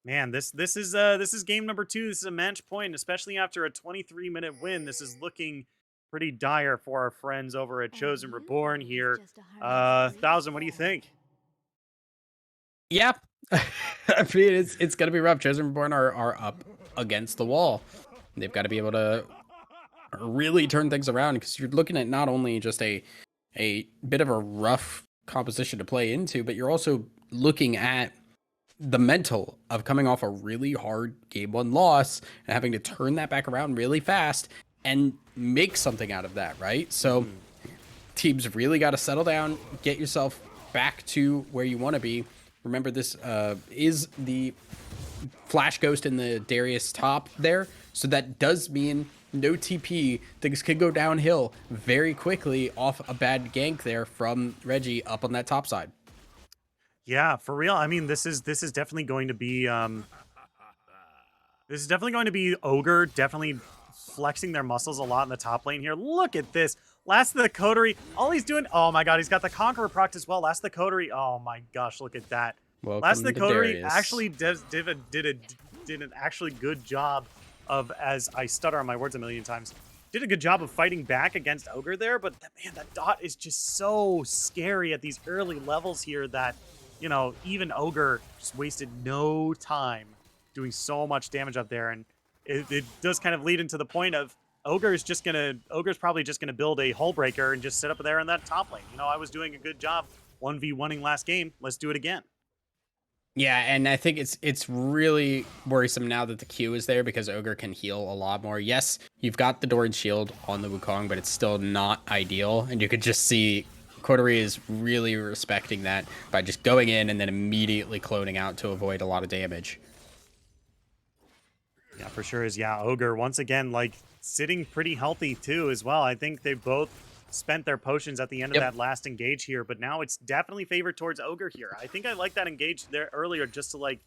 man, this is game number 2. This is a match point, especially after a 23-minute win. This is looking pretty dire for our friends over at Chosen Reborn here. Thousand, what do you think? Yeah, I mean it's gonna be rough. Chosen Reborn are up against the wall. They've got to be able to really turn things around, because you're looking at not only just a bit of a rough composition to play into, but you're also looking at the mental of coming off a really hard game 1 loss and having to turn that back around really fast and make something out of that, right? So teams really got to settle down, get yourself back to where you want to be. Remember, this is the Flash Ghost in the Darius top there, so that does mean no TP. Things could go downhill very quickly off a bad gank there from Reggie up on that top side. Yeah, for real. I mean, this is definitely going to be Ogre definitely flexing their muscles a lot in the top lane here. Look at this. Last of the Coterie. All he's doing, oh my god, he's got the Conqueror proc as well. Last of the Coterie. Oh my gosh, look at that. Welcome Last of the to Coterie Darius. actually did an actually good job of, as I stutter on my words a million times, did a good job of fighting back against Ogre there, but man, that dot is just so scary at these early levels here that, you know, even Ogre just wasted no time doing so much damage up there, and it does kind of lead into the point of Ogre's probably just gonna build a hull breaker and just sit up there in that top lane. You know, I was doing a good job 1v1ing last game. Let's do it again. Yeah, and I think it's really worrisome now that the Q is there, because Ogre can heal a lot more. Yes, you've got the Doran shield on the Wukong, but it's still not ideal, and you could just see Coterie is really respecting that by just going in and then immediately cloning out to avoid a lot of damage. Yeah, for sure is. Yeah, Ogre, once again, like, sitting pretty healthy, too, as well. I think they both spent their potions at the end of that last engage here, but now it's definitely favored towards Ogre here. I think I like that engage there earlier, just to, like,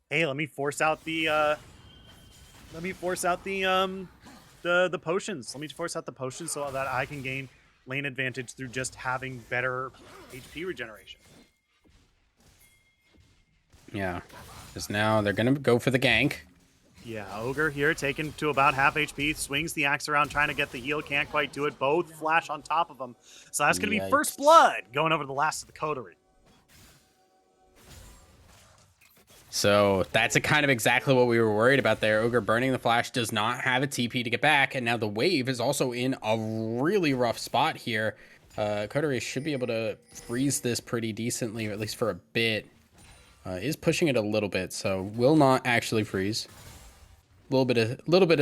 hey, let me force out the potions. Let me force out the potions so that I can gain lane advantage through just having better HP regeneration. Yeah, because now they're going to go for the gank. Yeah, Ogre here taken to about half HP, swings the axe around trying to get the heal, can't quite do it. Both flash on top of him. So that's going to be first blood going over the last of the Coterie. So that's a kind of exactly what we were worried about there. Ogre burning the flash does not have a TP to get back, and now the wave is also in a really rough spot here. Coterie should be able to freeze this pretty decently, or at least for a bit. Is pushing it a little bit, so will not actually freeze. Little bit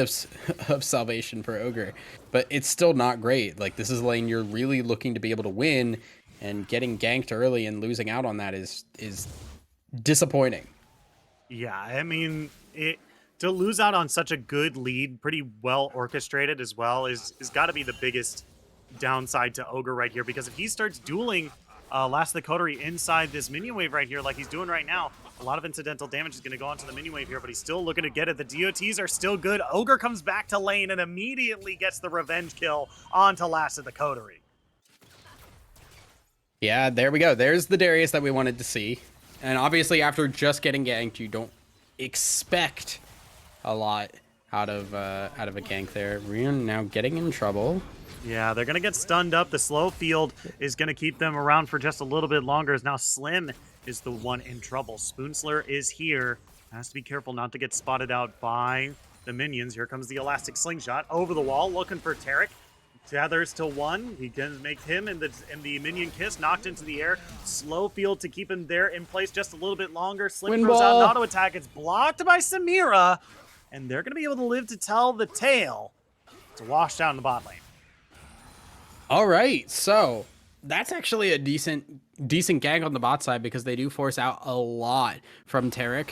of salvation for Ogre, but it's still not great. Like, this is a lane you're really looking to be able to win, and getting ganked early and losing out on that is disappointing. Yeah, I mean, to lose out on such a good lead, pretty well orchestrated as well, is got to be the biggest downside to Ogre right here, because if he starts dueling Last of the Coterie inside this minion wave right here, like he's doing right now, a lot of incidental damage is going to go onto the minion wave here, but he's still looking to get it. The DOTs are still good. Ogre comes back to lane and immediately gets the revenge kill onto Last of the Coterie. Yeah, there we go. There's the Darius that we wanted to see. And obviously, after just getting ganked, you don't expect a lot out of a gank there. Rion now getting in trouble. Yeah, they're going to get stunned up. The slow field is going to keep them around for just a little bit longer, as now Slim is the one in trouble. Spoonsler is here. Has to be careful not to get spotted out by the minions. Here comes the elastic slingshot over the wall, looking for Tarek. Gathers to one. He can make him and the minion kiss knocked into the air. Slow field to keep him there in place just a little bit longer. Slim throws out an auto attack. It's blocked by Samira, and they're going to be able to live to tell the tale to wash down the bot lane. All right, so that's actually a decent gank on the bot side, because they do force out a lot from Tarek,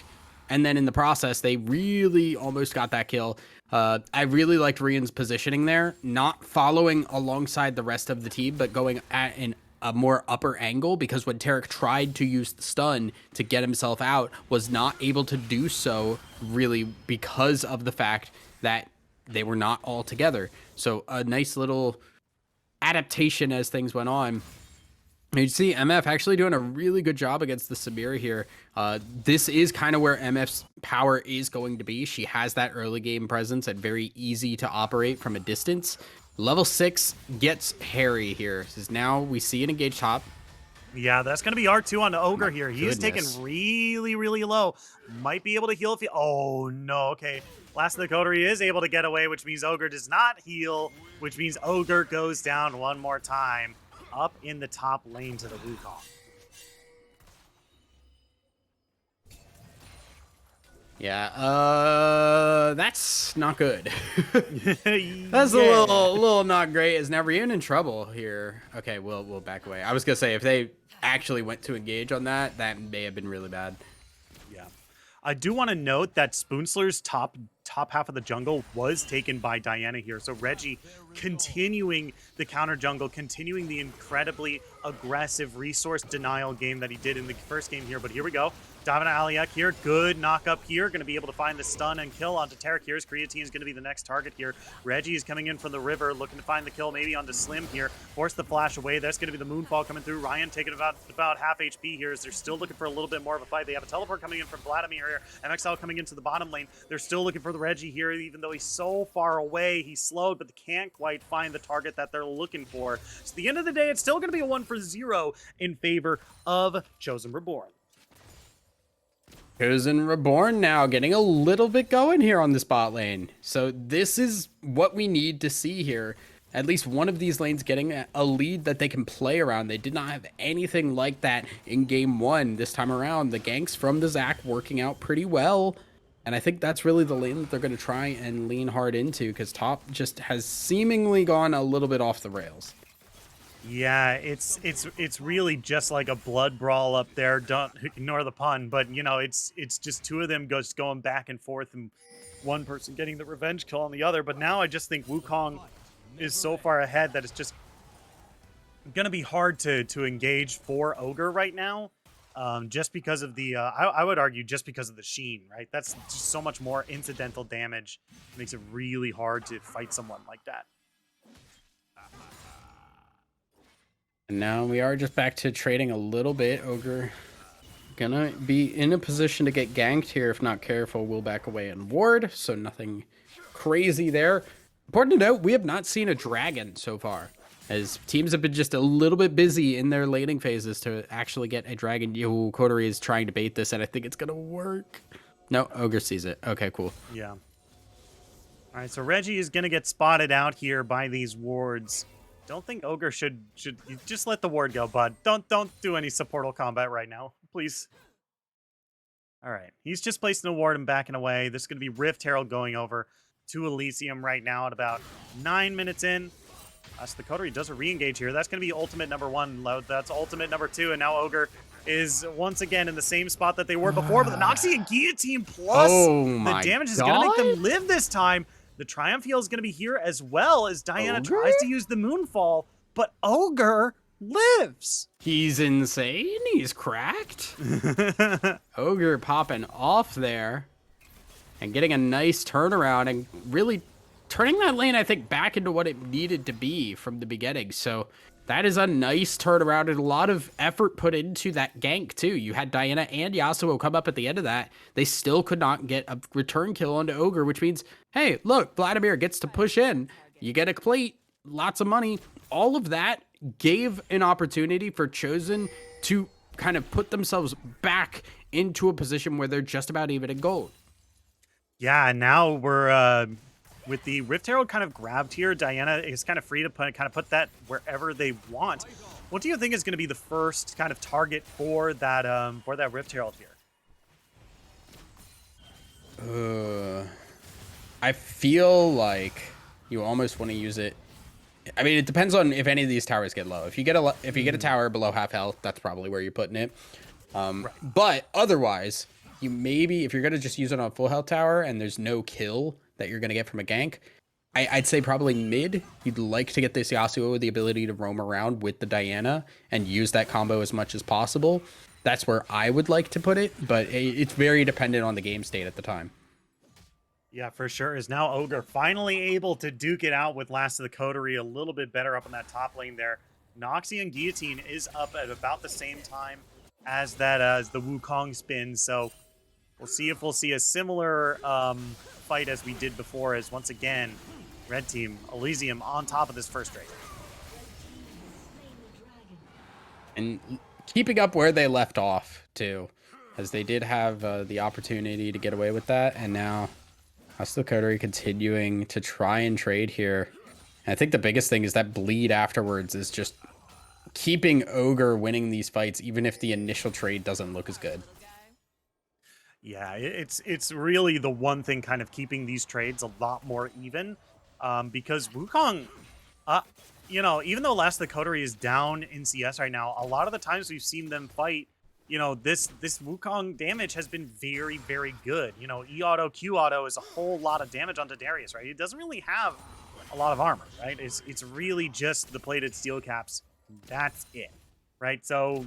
and then in the process they really almost got that kill. I really liked Rian's positioning there, not following alongside the rest of the team, but going at a more upper angle, because when Tarek tried to use the stun to get himself out, was not able to do so really because of the fact that they were not all together. So a nice little adaptation as things went on. You see MF actually doing a really good job against the Samira here. This is kind of where MF's power is going to be. She has that early game presence and very easy to operate from a distance. Level 6 gets hairy here. Because now we see an engage top. Yeah, that's going to be R2 on the Ogre here. He's taken Goodness. really, really low. Might be able to heal if he... Oh, no. Okay. Last of the Coterie is able to get away, which means Ogre does not heal, which means Ogre goes down one more time up in the top lane to the Wukong. Yeah, that's not good. That's a little not great. Is now Rian in trouble here? Okay, we'll back away. I was gonna say if they actually went to engage on that, that may have been really bad. Yeah. I do want to note that Spoonsler's top half of the jungle was taken by Diana here. So Reggie continuing the counter jungle, continuing the incredibly aggressive resource denial game that he did in the first game here. But here we go. Davina Aliak here. Good knock up here. Going to be able to find the stun and kill onto Tarek here. Creatine is going to be the next target here. Reggie is coming in from the river, looking to find the kill maybe onto Slim here. Force the flash away. That's going to be the Moonfall coming through. Ryan taking about half HP here as they're still looking for a little bit more of a fight. They have a teleport coming in from Vladimir here. MXL coming into the bottom lane. They're still looking for the Reggie here, even though he's so far away. He's slowed, but they can't quite find the target that they're looking for. So at the end of the day, it's still going to be a 1-for-0 in favor of Chosen Reborn. Chosen Reborn now getting a little bit going here on this bot lane. So this is what we need to see here. At least one of these lanes getting a lead that they can play around. They did not have anything like that in game 1 this time around. The ganks from the Zac working out pretty well. And I think that's really the lane that they're going to try and lean hard into, because top just has seemingly gone a little bit off the rails. Yeah, it's really just like a blood brawl up there. Don't ignore the pun, but you know, it's just two of them going back and forth, and one person getting the revenge kill on the other. But now I just think Wukong is so far ahead that it's just gonna be hard to engage for Ogre right now. Just because of the, I would argue just because of the sheen, right? That's just so much more incidental damage. It makes it really hard to fight someone like that. And now we are just back to trading a little bit. Ogre gonna be in a position to get ganked here if not careful. We'll back away and ward, so nothing crazy there. Important to note, we have not seen a dragon so far, as teams have been just a little bit busy in their laning phases to actually get a dragon. Yo, Coterie is trying to bait this, and I think it's gonna work. No, Ogre sees it. Okay, cool. Yeah. All right, so Reggie is gonna get spotted out here by these wards. Don't think Ogre should just let the ward go, bud. Don't do any supportal combat right now, please. All right, he's just placing a ward and backing away. This is going to be Rift Herald going over to Elysium right now at about 9 minutes in. So the Coterie does a re-engage here. That's going to be ultimate number 1. That's ultimate number 2, and now Ogre is once again in the same spot that they were before, but the Noxie and Guillotine plus the damage is going to make them live this time. The Triumph heal is going to be here as well as Diana tries to use the Moonfall, but Ogre lives. He's insane. He's cracked. Ogre popping off there and getting a nice turnaround and really turning that lane, I think, back into what it needed to be from the beginning. So that is a nice turnaround and a lot of effort put into that gank too. You had Diana and Yasuo come up at the end of that. They still could not get a return kill onto Ogre, which means, hey, look, Vladimir gets to push in. You get a plate, lots of money. All of that gave an opportunity for Chosen to kind of put themselves back into a position where they're just about even in gold. Yeah, and now we're with the Rift Herald kind of grabbed here. Diana is kind of free to put that wherever they want. What do you think is going to be the first kind of target for that Rift Herald here? I feel like you almost want to use it. I mean, it depends on if any of these towers get low. If you get a tower below half health, that's probably where you're putting it. But otherwise, you maybe, if you're gonna just use it on a full health tower and there's no kill that you're going to get from a gank. I'd say probably mid. You'd like to get this Yasuo with the ability to roam around with the Diana and use that combo as much as possible. That's where I would like to put it, but it's very dependent on the game state at the time. Yeah, for sure. Is now Ogre finally able to duke it out with Last of the Coterie a little bit better up in that top lane there. Noxie and Guillotine is up at about the same time as that as the Wukong spin, so we'll see if we'll see a similar fight as we did before, as once again, Red Team, Elysium on top of this first race. And keeping up where they left off, too, as they did have the opportunity to get away with that, and now Last of the Coterie continuing to try and trade here. And I think the biggest thing is that bleed afterwards is just keeping Ogre winning these fights, even if the initial trade doesn't look as good. Yeah, it's really the one thing kind of keeping these trades a lot more even, because Wukong, you know, even though Last of the Coterie is down in CS right now, a lot of the times we've seen them fight, you know, this Wukong damage has been very, very good. You know, E auto, Q auto is a whole lot of damage onto Darius, right? It doesn't really have a lot of armor, right? It's really just the plated steel caps. That's it, right? So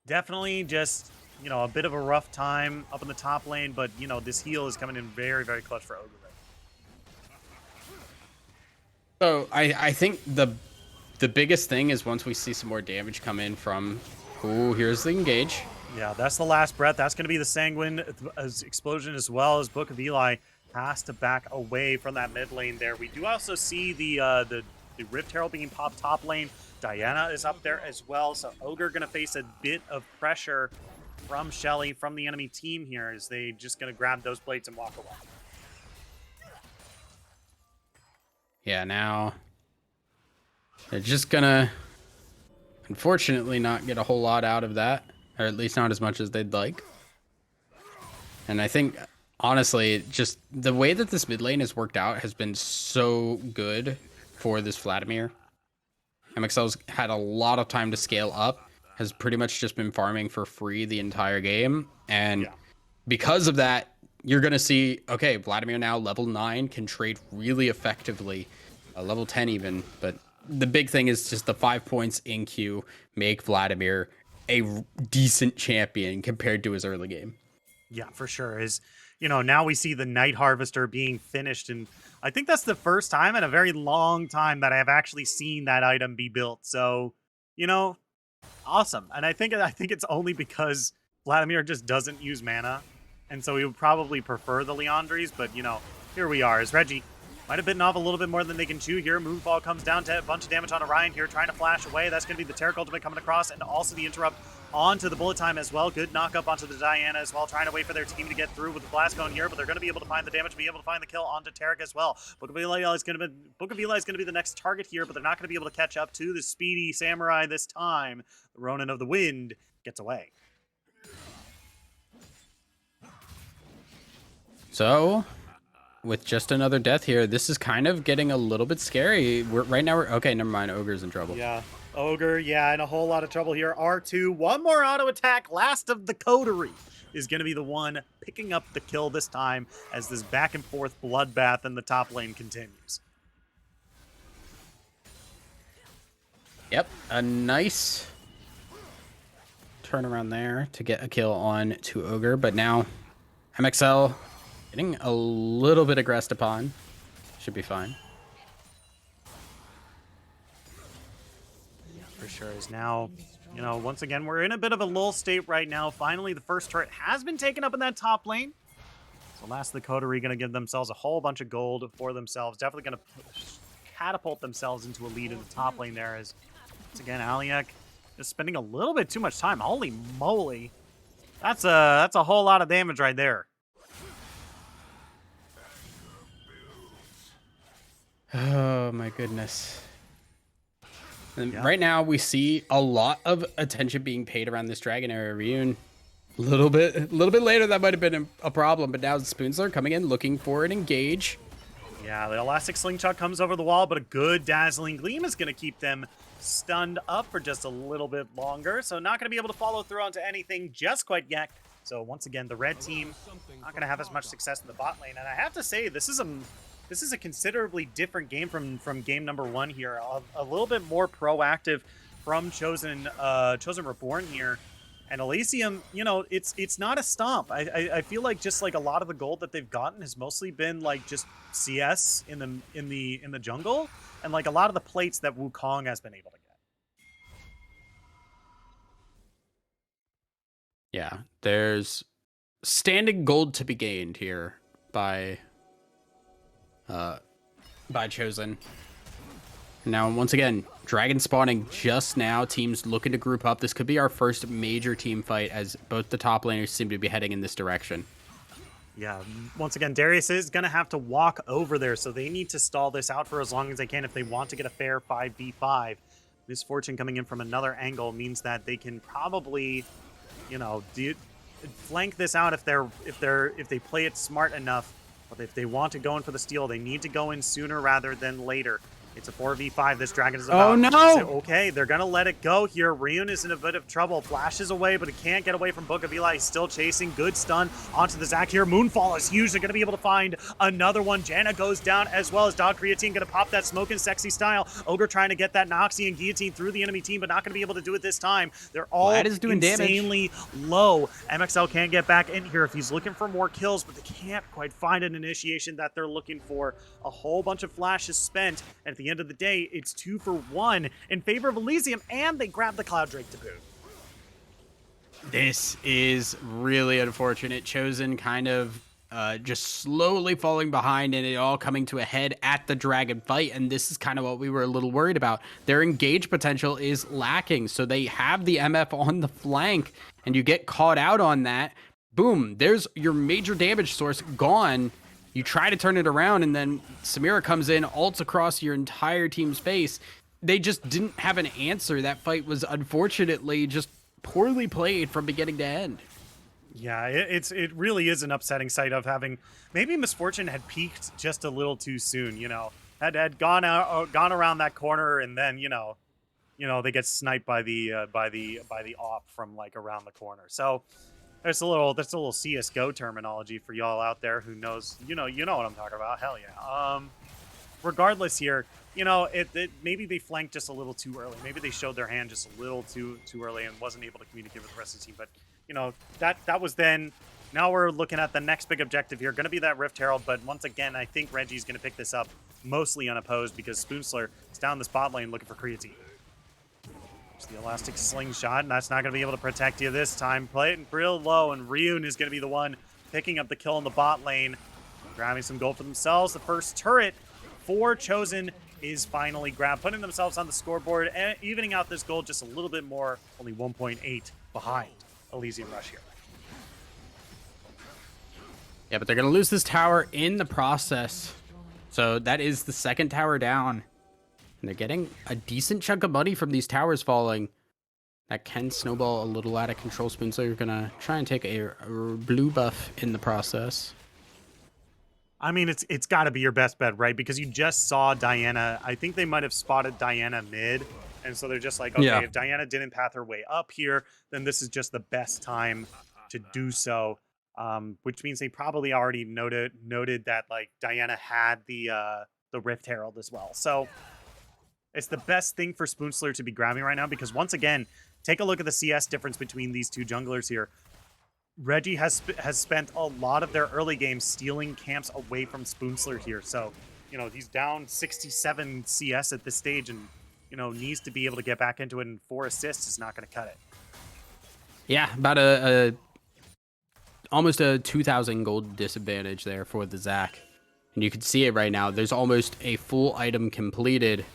definitely just, you know, a bit of a rough time up in the top lane, but, you know, this heal is coming in very, very clutch for Ogre. So I think the biggest thing is once we see some more damage come in from, ooh, here's the engage. Yeah, that's the last breath. That's going to be the Sanguine explosion, as well as Book of Eli has to back away from that mid lane there. We do also see the Rift Herald being popped top lane. Diana is up there as well, so Ogre going to face a bit of pressure from Shelly, from the enemy team here, as they just going to grab those plates and walk away. Yeah, now they're just gonna, unfortunately, not get a whole lot out of that, or at least not as much as they'd like. And I think, honestly, just the way that this mid lane has worked out has been so good for this Vladimir. MXL's had a lot of time to scale up, has pretty much just been farming for free the entire game. And because of that, you're going to see, okay, Vladimir now level 9 can trade really effectively, level 10 even. But the big thing is just the 5 points in queue make Vladimir a decent champion compared to his early game. Yeah, for sure. Is, you know, now we see the Night Harvester being finished, and I think that's the first time in a very long time that I have actually seen that item be built. So, you know, awesome. And I think it's only because Vladimir just doesn't use mana, and so he would probably prefer the Leandries, but, you know, here we are as Reggie might have bitten off a little bit more than they can chew here. Moonfall comes down to a bunch of damage on Orion here, trying to flash away. That's going to be the Taric ultimate coming across, and also the interrupt onto the bullet time as well. Good knock up onto the Diana as well, trying to wait for their team to get through with the blast going here, but they're going to be able to find the damage, be able to find the kill onto Taric as well. Book of Eli is going to be the next target here, but they're not going to be able to catch up to the speedy samurai this time. The Ronin of the Wind gets away. So, with just another death here, this is kind of getting a little bit scary. Right now, okay, never mind. Ogre's in trouble. Yeah. Ogre, yeah, in a whole lot of trouble here. R2, one more auto attack. Last of the Coterie is going to be the one picking up the kill this time as this back and forth bloodbath in the top lane continues. Yep, a nice turnaround there to get a kill on to Ogre, but now MXL getting a little bit aggressed upon. Should be fine. For sure is now, you know, once again, we're in a bit of a lull state right now. Finally, the first turret has been taken up in that top lane. So Last of the Coterie going to give themselves a whole bunch of gold for themselves. Definitely going to catapult themselves into a lead in the top lane there. As, once again, Aliak is spending a little bit too much time. Holy moly. That's a whole lot of damage right there. Oh my goodness. And right now we see a lot of attention being paid around this Dragon Area reunion. A little bit later that might have been a problem, but now Spoonsler coming in looking for an engage. Yeah, the Elastic Slingshot comes over the wall, but a good Dazzling Gleam is going to keep them stunned up for just a little bit longer. So not going to be able to follow through onto anything just quite yet. So once again, the red team not going to have as much success in the bot lane. And I have to say, this is a considerably different game from game number 1 here. A little bit more proactive from Chosen Reborn here. And Elysium, you know, it's not a stomp. I feel like just like a lot of the gold that they've gotten has mostly been like just CS in the jungle, and like a lot of the plates that Wukong has been able to get. Yeah, there's standing gold to be gained here by Chosen. Now, once again, Dragon spawning just now. Teams looking to group up. This could be our first major team fight as both the top laners seem to be heading in this direction. Yeah, once again, Darius is going to have to walk over there, so they need to stall this out for as long as they can if they want to get a fair 5v5. Misfortune coming in from another angle means that they can probably, you know, flank this out if they play it smart enough. But if they want to go in for the steal, they need to go in sooner rather than later. It's a 4v5. This dragon is about. Oh, no! So, okay, they're going to let it go here. Ryun is in a bit of trouble. Flashes away, but he can't get away from Book of Eli. He's still chasing. Good stun onto the Zac here. Moonfall is huge. They're going to be able to find another one. Janna goes down as well as Dog Creatine going to pop that smoke and sexy style. Ogre trying to get that Noxie and Guillotine through the enemy team, but not going to be able to do it this time. They're all insanely low. MXL can't get back in here if he's looking for more kills, but they can't quite find an initiation that they're looking for. A whole bunch of flashes spent, and at the end of the day, it's 2 for 1 in favor of Elysium, and they grab the Cloud Drake to boot. This is really unfortunate. Chosen kind of just slowly falling behind and it all coming to a head at the dragon fight. And this is kind of what we were a little worried about. Their engage potential is lacking. So they have the MF on the flank and you get caught out on that. Boom, there's your major damage source gone. You try to turn it around and then Samira comes in, ults across your entire team's face. They just didn't have an answer. That fight was unfortunately just poorly played from beginning to end. Yeah, it really is an upsetting sight of having maybe Misfortune had peaked just a little too soon. You know, had gone around that corner and then you know they get sniped by the op from like around the corner. So that's a little CS:GO terminology for y'all out there who knows. You know what I'm talking about. Hell yeah. Regardless here, you know, maybe they flanked just a little too early. Maybe they showed their hand just a little too early and wasn't able to communicate with the rest of the team. But you know, that was then. Now we're looking at the next big objective here. Going to be that Rift Herald, but once again, I think Reggie's going to pick this up mostly unopposed because Spoonsler is down the spot lane looking for Creatine. There's the Elastic Slingshot, and that's not going to be able to protect you this time. Play it real low, and Ryun is going to be the one picking up the kill in the bot lane, grabbing some gold for themselves. The first turret for Chosen is finally grabbed, putting themselves on the scoreboard and evening out this gold just a little bit more, only 1.8 behind Elysium Rush here. Yeah, but they're going to lose this tower in the process. So that is the second tower down. And they're getting a decent chunk of money from these towers falling. That can snowball a little out of control. Spoonsler going to try and take a blue buff in the process. I mean, it's got to be your best bet, right? Because you just saw Diana. I think they might have spotted Diana mid. And so they're just like, okay, if Diana didn't path her way up here, then this is just the best time to do so. Which means they probably already noted that like Diana had the Rift Herald as well. So it's the best thing for Spoonsler to be grabbing right now because once again, take a look at the CS difference between these two junglers here. Reggie has spent a lot of their early games stealing camps away from Spoonsler here. So, you know, he's down 67 CS at this stage and, you know, needs to be able to get back into it, and 4 assists is not going to cut it. Yeah, about almost a 2,000 gold disadvantage there for the Zac. And you can see it right now. There's almost a full item completed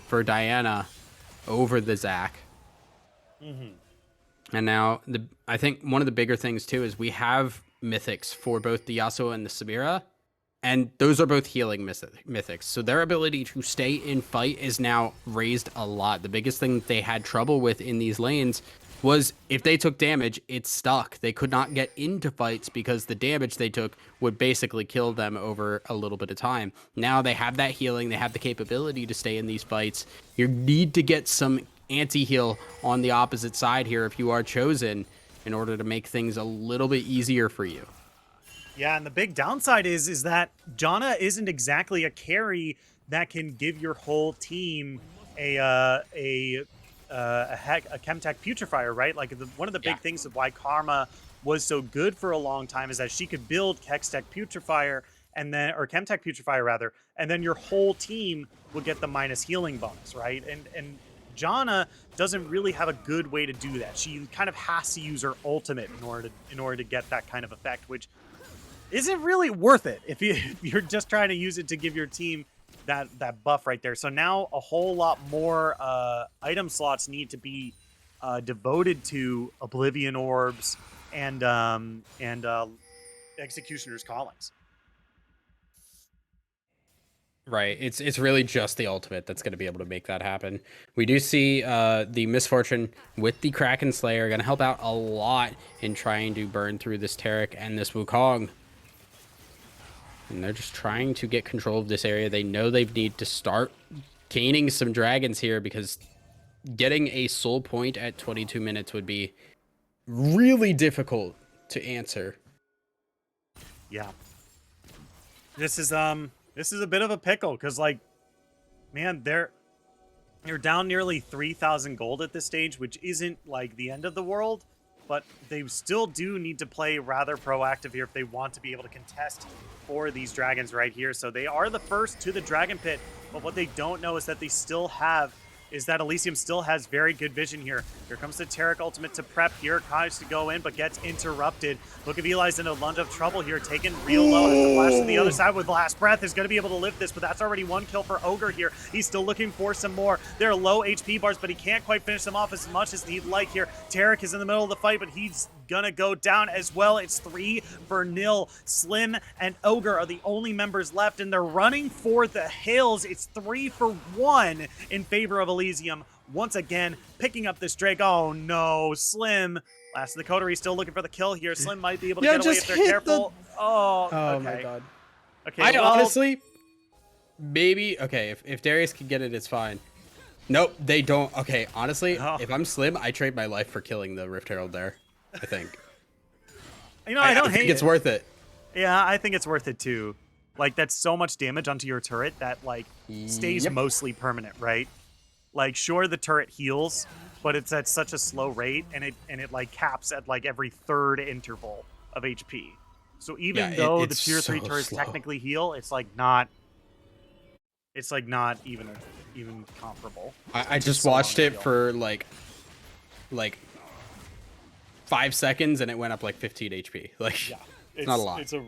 for Diana over the Zac. Mm-hmm. And now, I think one of the bigger things, too, is we have mythics for both the Yasuo and the Samira. And those are both healing mythics. So their ability to stay in fight is now raised a lot. The biggest thing that they had trouble with in these lanes was if they took damage, it stuck. They could not get into fights because the damage they took would basically kill them over a little bit of time. Now they have that healing. They have the capability to stay in these fights. You need to get some anti-heal on the opposite side here if you are Chosen. in order to make things a little bit easier for you. Yeah, and the big downside is that Janna isn't exactly a carry that can give your whole team a Chemtech Putrefier, right? Like one of the big things of why Karma was so good for a long time is that she could build Hextech Putrefier and then, or Chemtech Putrefier rather, and then your whole team would get the minus healing bonus, right? And Janna doesn't really have a good way to do that. She kind of has to use her ultimate in order to get that kind of effect, which isn't really worth it if you're just trying to use it to give your team that buff right there. So now a whole lot more item slots need to be devoted to Oblivion Orbs and Executioner's Callings. Right. It's really just the ultimate that's going to be able to make that happen. We do see the Misfortune with the Kraken Slayer going to help out a lot in trying to burn through this Taric and this Wukong. And they're just trying to get control of this area. They know they need to start gaining some dragons here because getting a soul point at 22 minutes would be really difficult to answer. Yeah. This is a bit of a pickle because, like, man, you're down nearly 3,000 gold at this stage, which isn't like the end of the world, but they still do need to play rather proactive here if they want to be able to contest for these dragons right here. So they are the first to the dragon pit, but what they don't know is that Elysium still has very good vision here. Here comes the Taric ultimate to prep here. Tries to go in, but gets interrupted. Look at Eli's in a lunge of trouble here, taken real low. Has to flash to the other side with Last Breath. Is going to be able to lift this, but that's already one kill for Ogre here. He's still looking for some more. They're low HP bars, but he can't quite finish them off as much as he'd like here. Taric is in the middle of the fight, but he's gonna go down as well. It's 3-0. Slim and Ogre are the only members left, and they're running for the hills. It's 3-1 in favor of Elysium. Once again, picking up this Drake. Oh no, Slim. Last of the Coterie still looking for the kill here. Slim might be able to get away if they're careful. Oh, okay. My god. Okay, I honestly, maybe, okay, if Darius can get it, it's fine. Nope, they don't. Okay, honestly, if I'm Slim, I trade my life for killing the Rift Herald there, I think. You know, I don't think hate it's worth it. Yeah, I think it's worth it too. Like, that's so much damage onto your turret that, like, stays mostly permanent, right? Like, sure, the turret heals, but it's at such a slow rate, and it like caps at like every third interval of HP. So even though the tier 3 turrets technically heal, it's like not even comparable. I just watched it for like 5 seconds, and it went up like 15 HP. Like, yeah, it's not a lot. It's a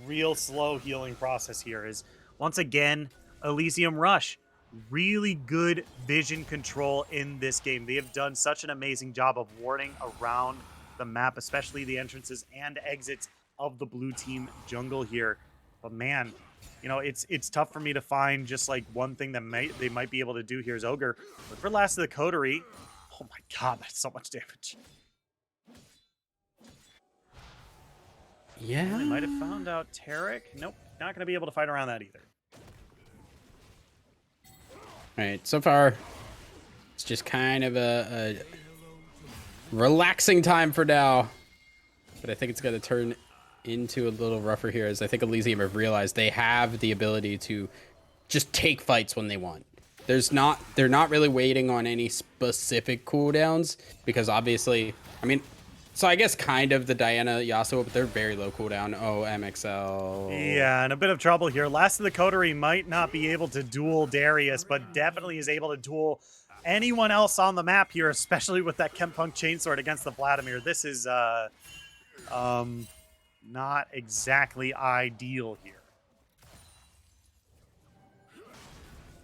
real slow healing process here. Is once again Elysium Rush. Really good vision control in this game. They have done such an amazing job of warding around the map, especially the entrances and exits of the blue team jungle here. But man, you know, it's tough for me to find just like one thing that they might be able to do here is Ogre. But for Last of the Coterie, oh my god, that's so much damage. Yeah. They might have found out Taric. Nope, not going to be able to fight around that either. All right, so far, it's just kind of a relaxing time for now. But I think it's going to turn into a little rougher here, as I think Elysium have realized they have the ability to just take fights when they want. They're not really waiting on any specific cooldowns, because obviously, I mean, so I guess kind of the Diana Yasuo, but they're very low cooldown. Oh, MXL. Yeah, and a bit of trouble here. Last of the Coterie might not be able to duel Darius, but definitely is able to duel anyone else on the map here, especially with that Chempunk Chainsword against the Vladimir. This is not exactly ideal here.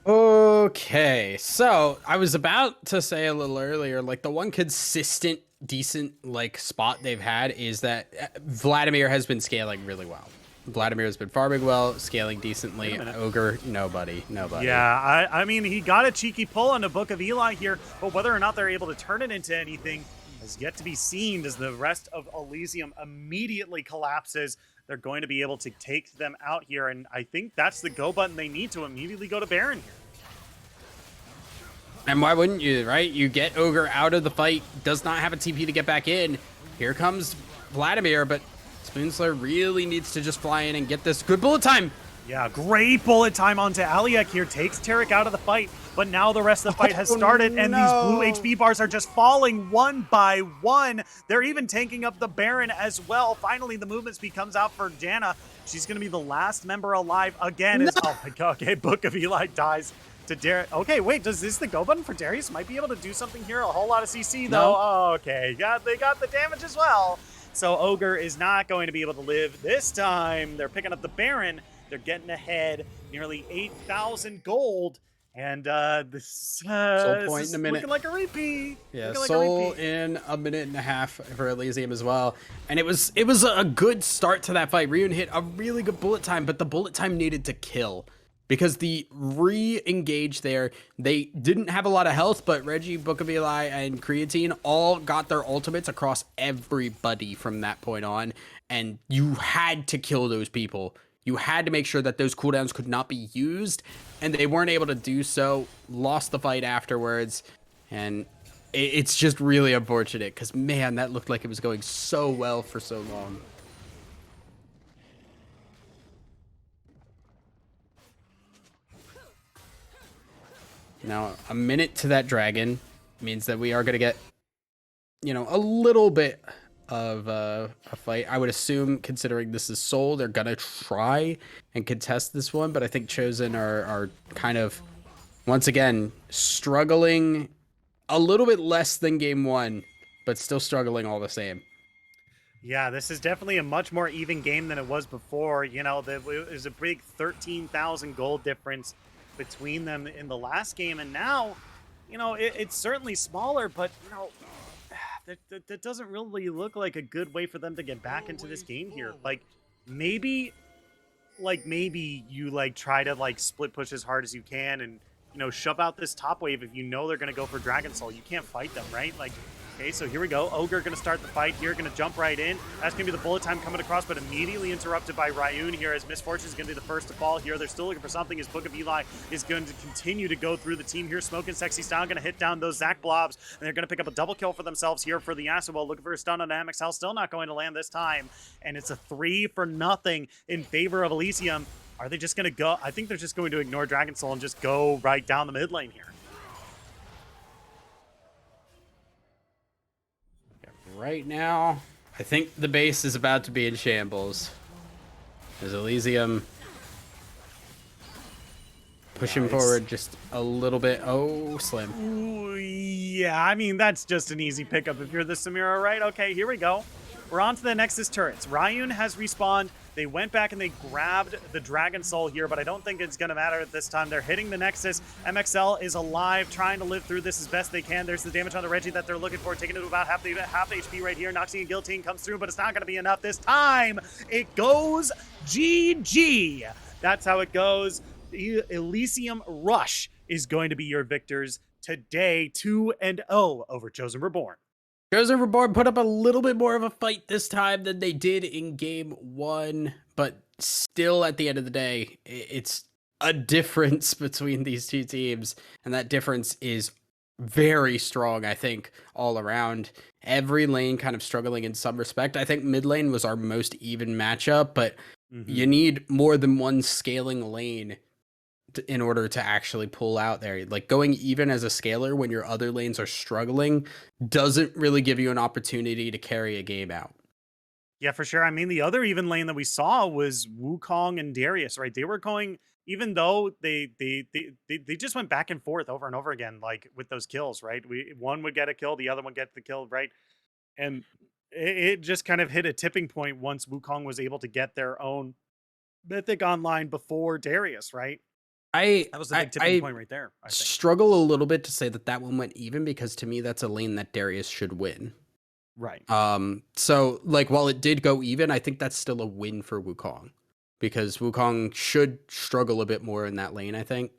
Okay, so I was about to say a little earlier, like the one consistent, decent like spot they've had is that Vladimir has been scaling really well. Vladimir has been farming well, scaling decently. Ogre, nobody. Yeah, I mean, he got a cheeky pull on the Book of Eli here, but whether or not they're able to turn it into anything has yet to be seen, as the rest of Elysium immediately collapses. They're going to be able to take them out here, and I think that's the go button they need to immediately go to Baron here. And why wouldn't you, right? You get Ogre out of the fight, does not have a TP to get back in. Here comes Vladimir, but Spoonsler really needs to just fly in and get this good bullet time. Yeah, great bullet time onto Aliak here. Takes Tarek out of the fight, but now the rest of the fight has started, and these blue HP bars are just falling one by one. They're even tanking up the Baron as well. Finally, the movement speed comes out for Janna. She's going to be the last member alive again. Oh my god, okay, Book of Eli dies to Darius. Okay, wait, does this the go button for Darius? Might be able to do something here. A whole lot of CC, though. No. Oh, okay, they got the damage as well. So Ogre is not going to be able to live this time. They're picking up the Baron. They're getting ahead, nearly 8,000 gold, and this point is in a minute. looking like a repeat. Yeah, Looking like Soul a repeat. in a minute and a half for Elysium as well. And it was a good start to that fight. Ryun hit a really good bullet time, but the bullet time needed to kill. Because the re-engage there, they didn't have a lot of health, but Reggie, Book of Eli, and Creatine all got their ultimates across everybody from that point on. And you had to kill those people. You had to make sure that those cooldowns could not be used, and they weren't able to do so. Lost the fight afterwards, and it's just really unfortunate because, man, that looked like it was going so well for so long. Now, a minute to that dragon means that we are going to get, a little bit of a fight. I would assume, considering this is Soul, they're gonna try and contest this one, but I think Chosen are kind of, once again, struggling a little bit less than game one, but still struggling all the same. Yeah, this is definitely a much more even game than it was before. There's a big 13,000 gold difference between them in the last game, and now, it's certainly smaller, but, that doesn't really look like a good way for them to get back into this game here. Maybe you try to split push as hard as you can and shove out this top wave if you know they're gonna go for Dragon Soul. You can't fight them, right? Okay, so here we go. Ogre gonna start the fight here, gonna jump right in. That's gonna be the bullet time coming across, but immediately interrupted by Ryun here as Misfortune is gonna be the first to fall here. They're still looking for something as Book of Eli is going to continue to go through the team here. Smoking Sexy Style gonna hit down those Zac blobs, and they're gonna pick up a double kill for themselves here for the Yasuo. Looking for a stun on MXL, still not going to land this time. And it's a 3-0 in favor of Elysium. Are they just gonna go? I think they're just going to ignore Dragon Soul and just go right down the mid lane here. Right now, I think the base is about to be in shambles. As Elysium pushing forward just a little bit. Oh, Slim. Ooh, yeah, I mean, that's just an easy pickup if you're the Samira, right? Okay, here we go. We're on to the Nexus turrets. Ryun has respawned. They went back and they grabbed the Dragon Soul here, but I don't think it's going to matter at this time. They're hitting the Nexus. MXL is alive, trying to live through this as best they can. There's the damage on the Reggie that they're looking for, taking it to about half HP right here. Noxie and Guillotine comes through, but it's not going to be enough this time. It goes GG. That's how it goes. The Elysium Rush is going to be your victors today, 2-0 over Chosen Reborn. Chosen Reborn put up a little bit more of a fight this time than they did in game one, but still at the end of the day, it's a difference between these two teams, and that difference is very strong, I think, all around. Every lane kind of struggling in some respect. I think mid lane was our most even matchup, but you need more than one scaling lane in order to actually pull out there. Like, going even as a scaler when your other lanes are struggling doesn't really give you an opportunity to carry a game out. Yeah, for sure. I mean, the other even lane that we saw was Wukong and Darius, right? They were going, even though they just went back and forth over and over again, with those kills, right? One would get a kill, the other one get the kill, right? And it just kind of hit a tipping point once Wukong was able to get their own mythic online before Darius, right? That was the big tipping point right there, I think. Struggle a little bit to say that one went even, because to me that's a lane that Darius should win. Right. So while it did go even, I think that's still a win for Wukong, because Wukong should struggle a bit more in that lane, I think.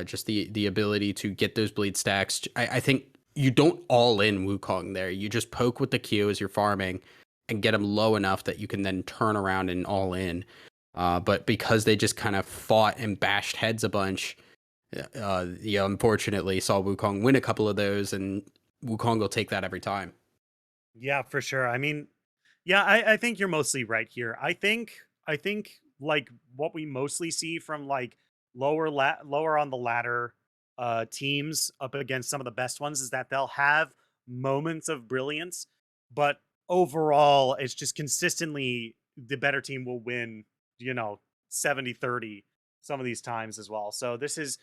Just the ability to get those bleed stacks. I think you don't all in Wukong there. You just poke with the Q as you're farming and get them low enough that you can then turn around and all in. But because they just kind of fought and bashed heads a bunch, Unfortunately, saw Wukong win a couple of those, and Wukong will take that every time. Yeah, for sure. I mean, yeah, I think you're mostly right here. I think like what we mostly see from like lower on the ladder teams up against some of the best ones is that they'll have moments of brilliance, but overall it's just consistently the better team will win, you know, 70-30 some of these times as well. So this is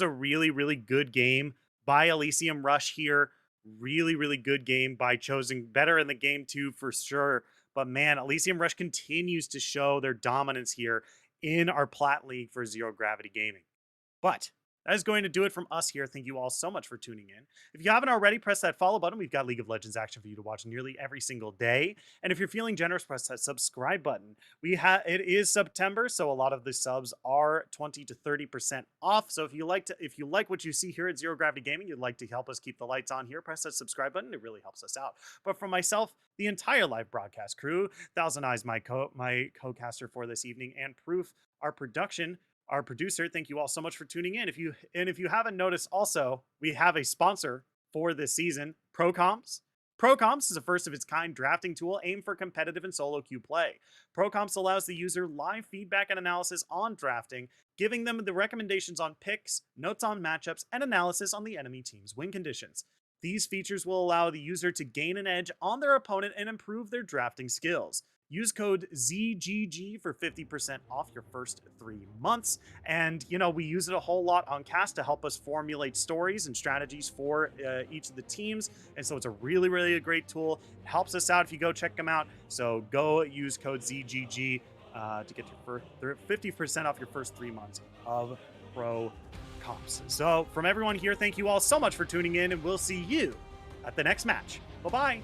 a really really good game by Elysium Rush here. Really really good game by Chosen, better in the game too for sure. But man, Elysium Rush continues to show their dominance here in our Plat League for Zero Gravity Gaming. But that is going to do it from us here. Thank you all so much for tuning in. If you haven't already, press that follow button. We've got League of Legends action for you to watch nearly every single day. And if you're feeling generous, press that subscribe button. It is September, so a lot of the subs are 20 to 30% off. So if you like what you see here at Zero Gravity Gaming, you'd like to help us keep the lights on here, press that subscribe button. It really helps us out. But for myself, the entire live broadcast crew, Thousand Eyes, my co-caster for this evening, and Proof, our producer, thank you all so much for tuning in. If you haven't noticed, also we have a sponsor for this season, ProComps. ProComps is a first of its kind drafting tool aimed for competitive and solo queue play. ProComps allows the user live feedback and analysis on drafting, giving them the recommendations on picks, notes on matchups, and analysis on the enemy team's win conditions. These features will allow the user to gain an edge on their opponent and improve their drafting skills. Use code ZGG for 50% off your first 3 months. And, we use it a whole lot on cast to help us formulate stories and strategies for each of the teams. And so it's a really, really great tool. It helps us out if you go check them out. So go use code ZGG to get your 50% off your first 3 months of Pro Comps. So from everyone here, thank you all so much for tuning in, and we'll see you at the next match. Bye-bye.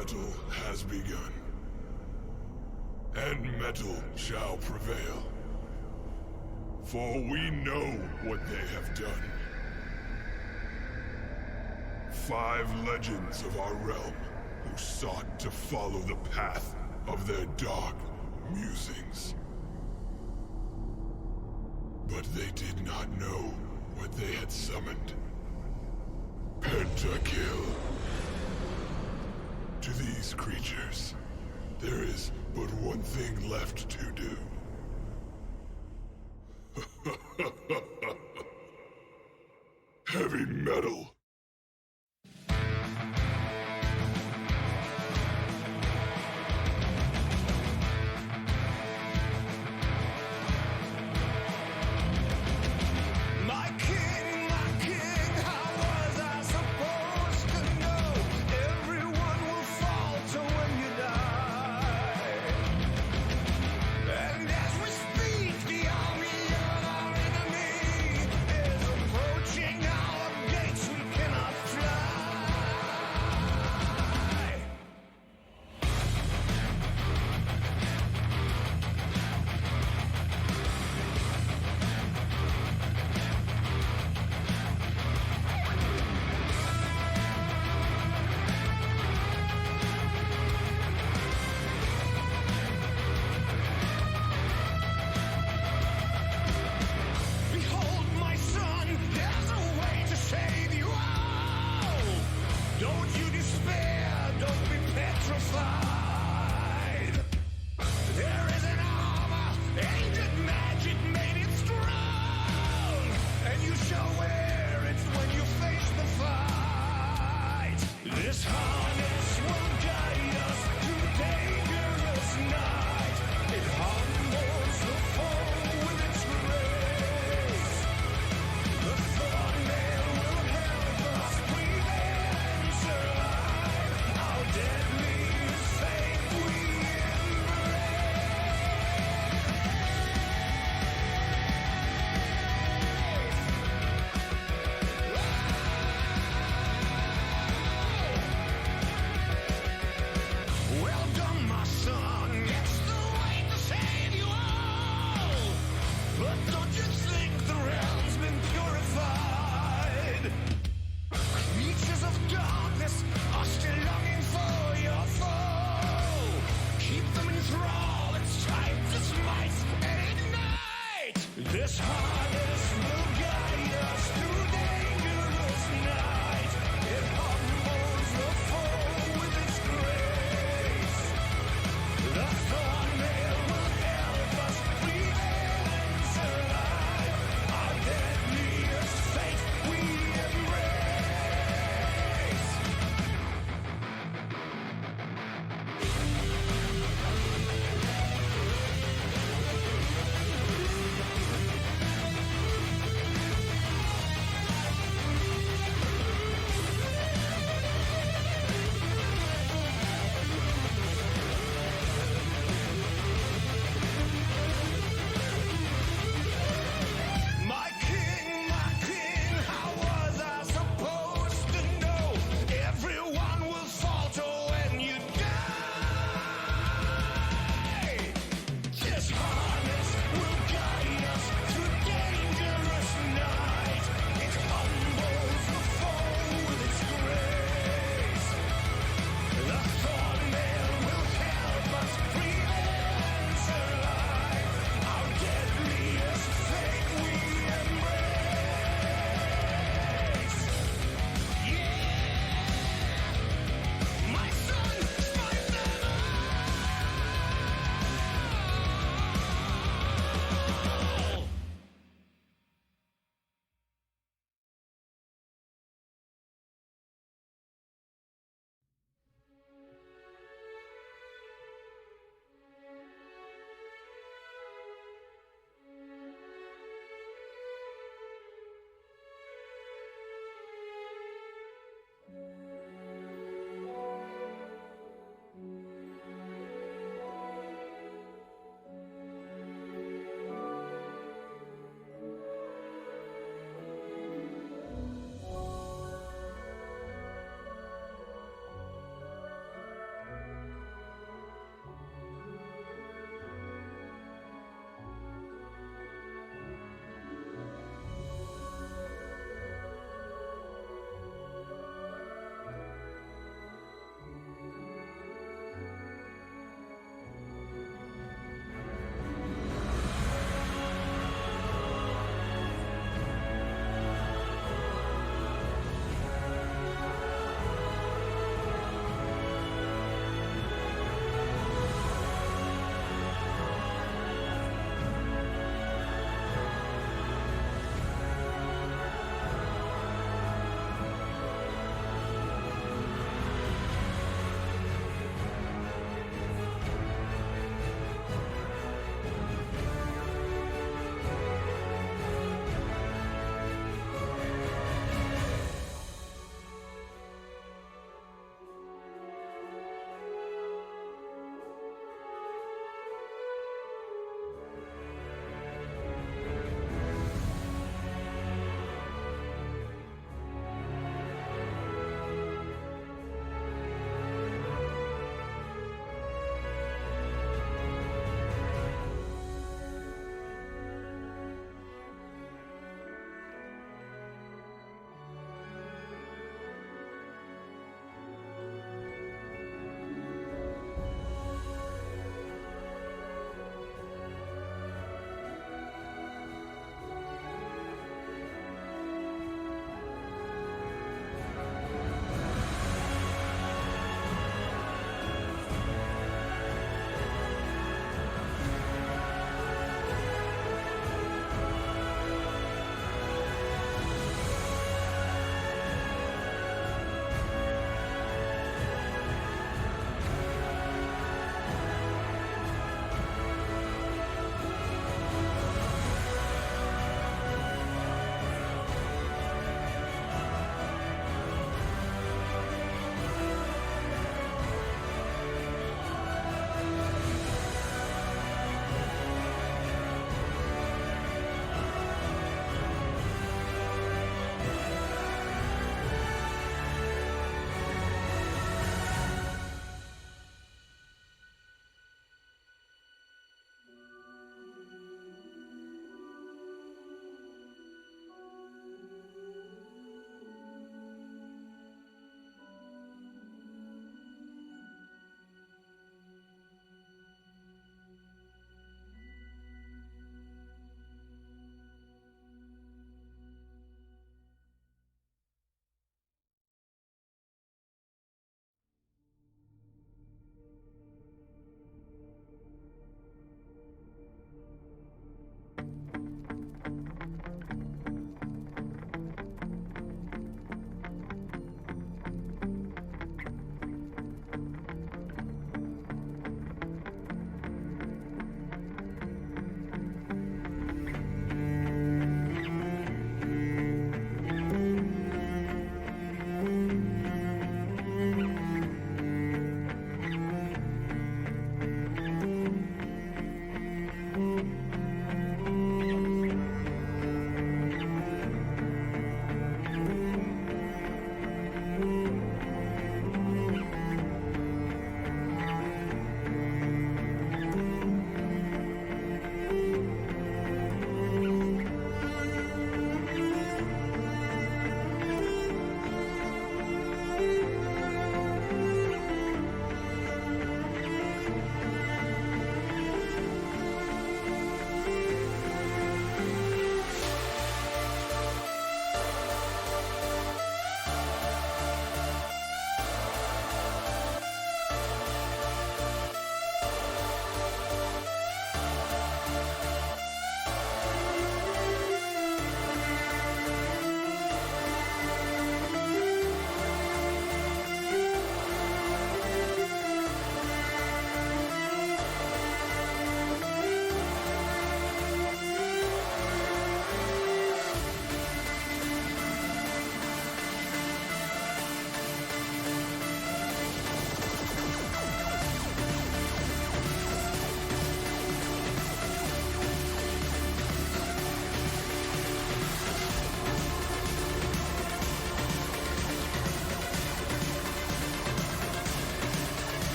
metal has begun, and metal shall prevail. For we know what they have done. 5 legends of our realm who sought to follow the path of their dark musings. But they did not know what they had summoned. Pentakill. To these creatures, there is but one thing left to do. Heavy metal.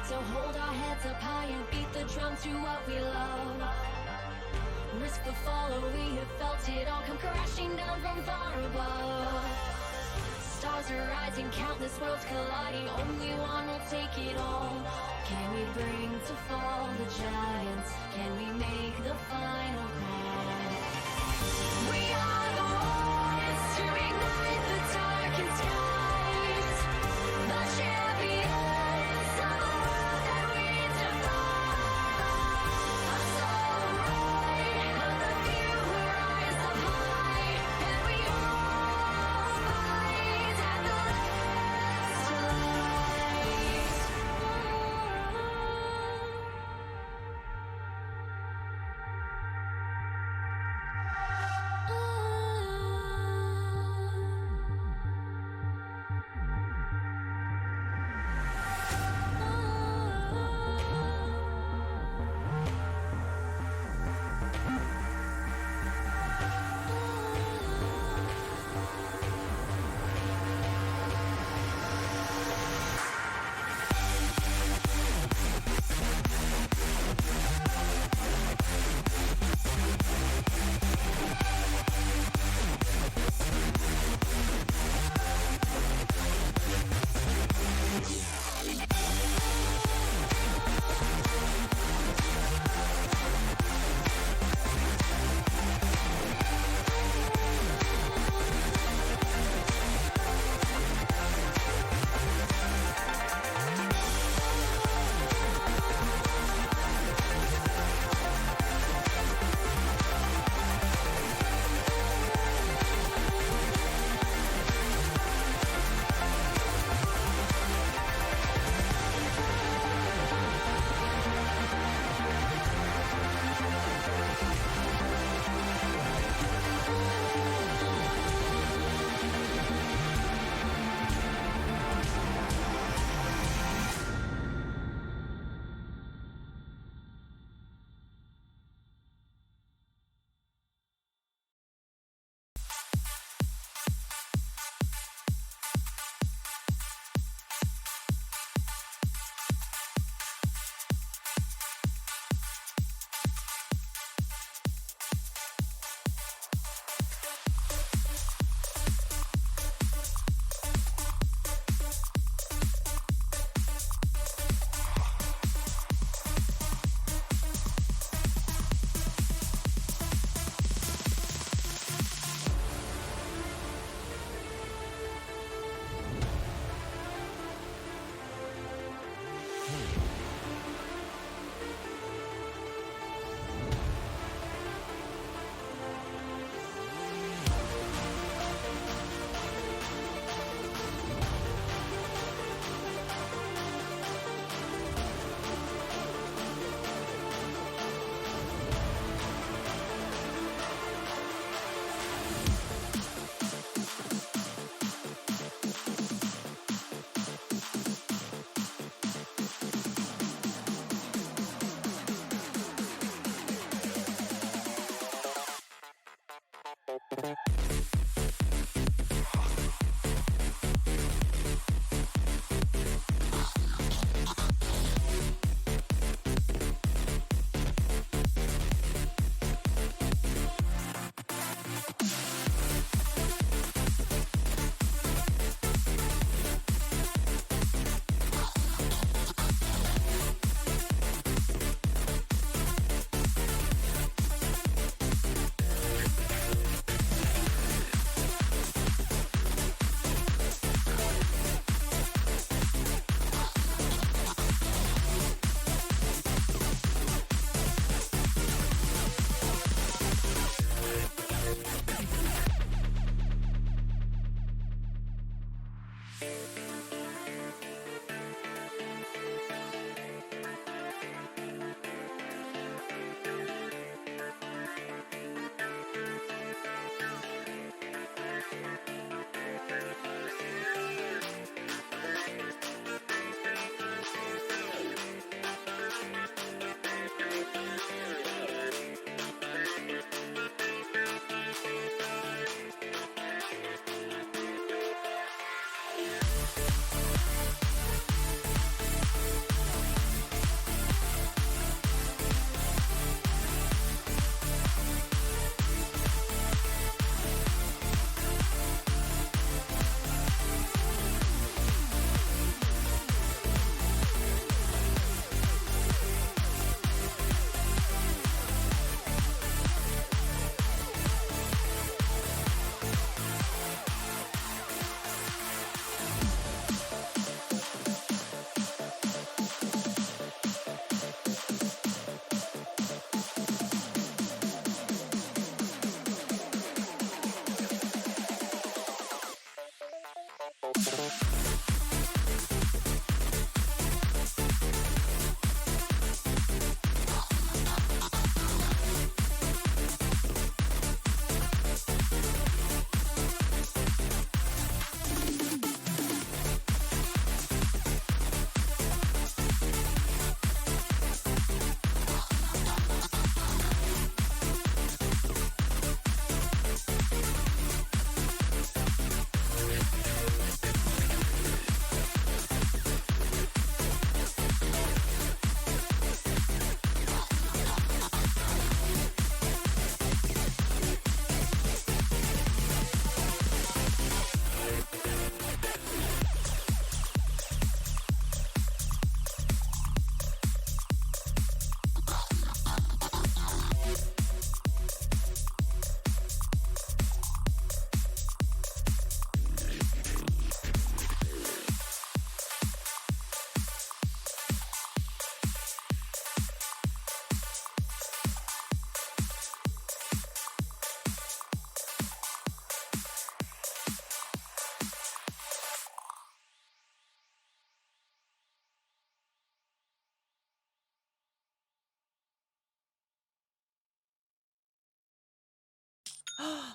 So hold our heads up high and beat the drum to what we love. Risk the fall, or we have felt it all come crashing down from far above. Stars are rising, countless worlds colliding, only one will take it all. Can we bring to fall the giants? Can we make the final call? We are the ones to ignite the darkened skies, the champions of the world that we defy. A soul right of the few who rise up high, and we all fight at the last light.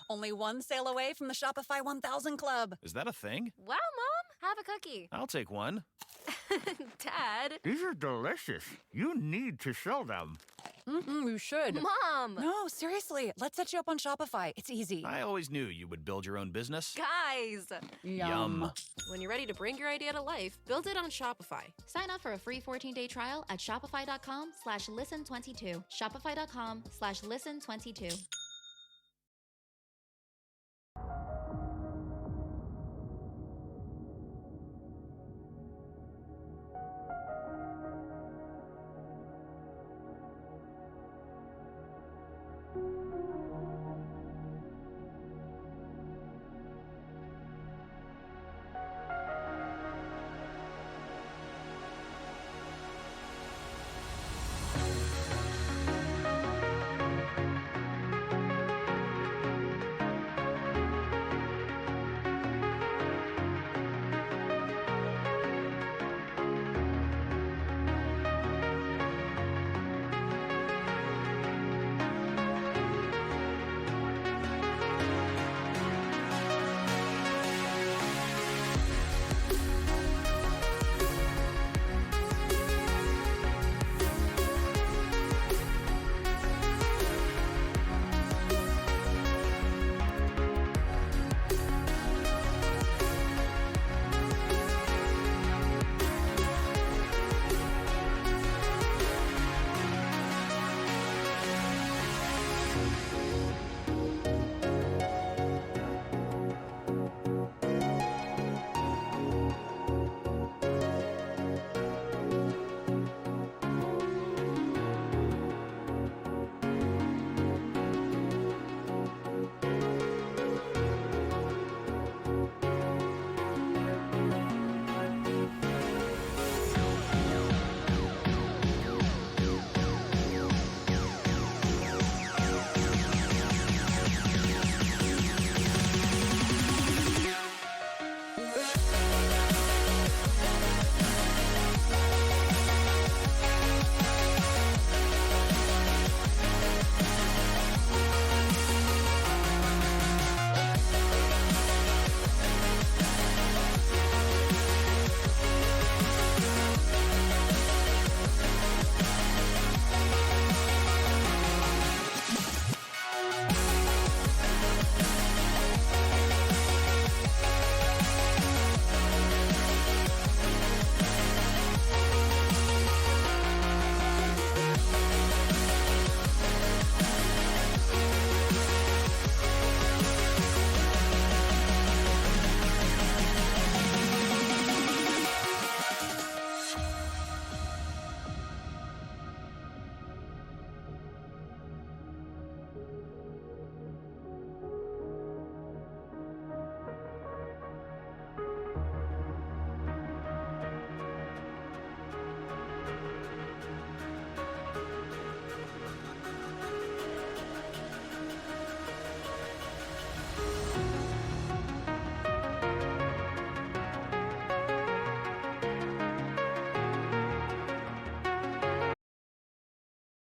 Only one sale away from the Shopify 1000 Club. Is that a thing? Wow, Mom! Have a cookie. I'll take one. Dad. These are delicious. You need to sell them. You should. Mom! No, seriously. Let's set you up on Shopify. It's easy. I always knew you would build your own business. Guys! Yum. When you're ready to bring your idea to life, build it on Shopify. Sign up for a free 14-day trial at shopify.com/listen22. Shopify.com/listen22.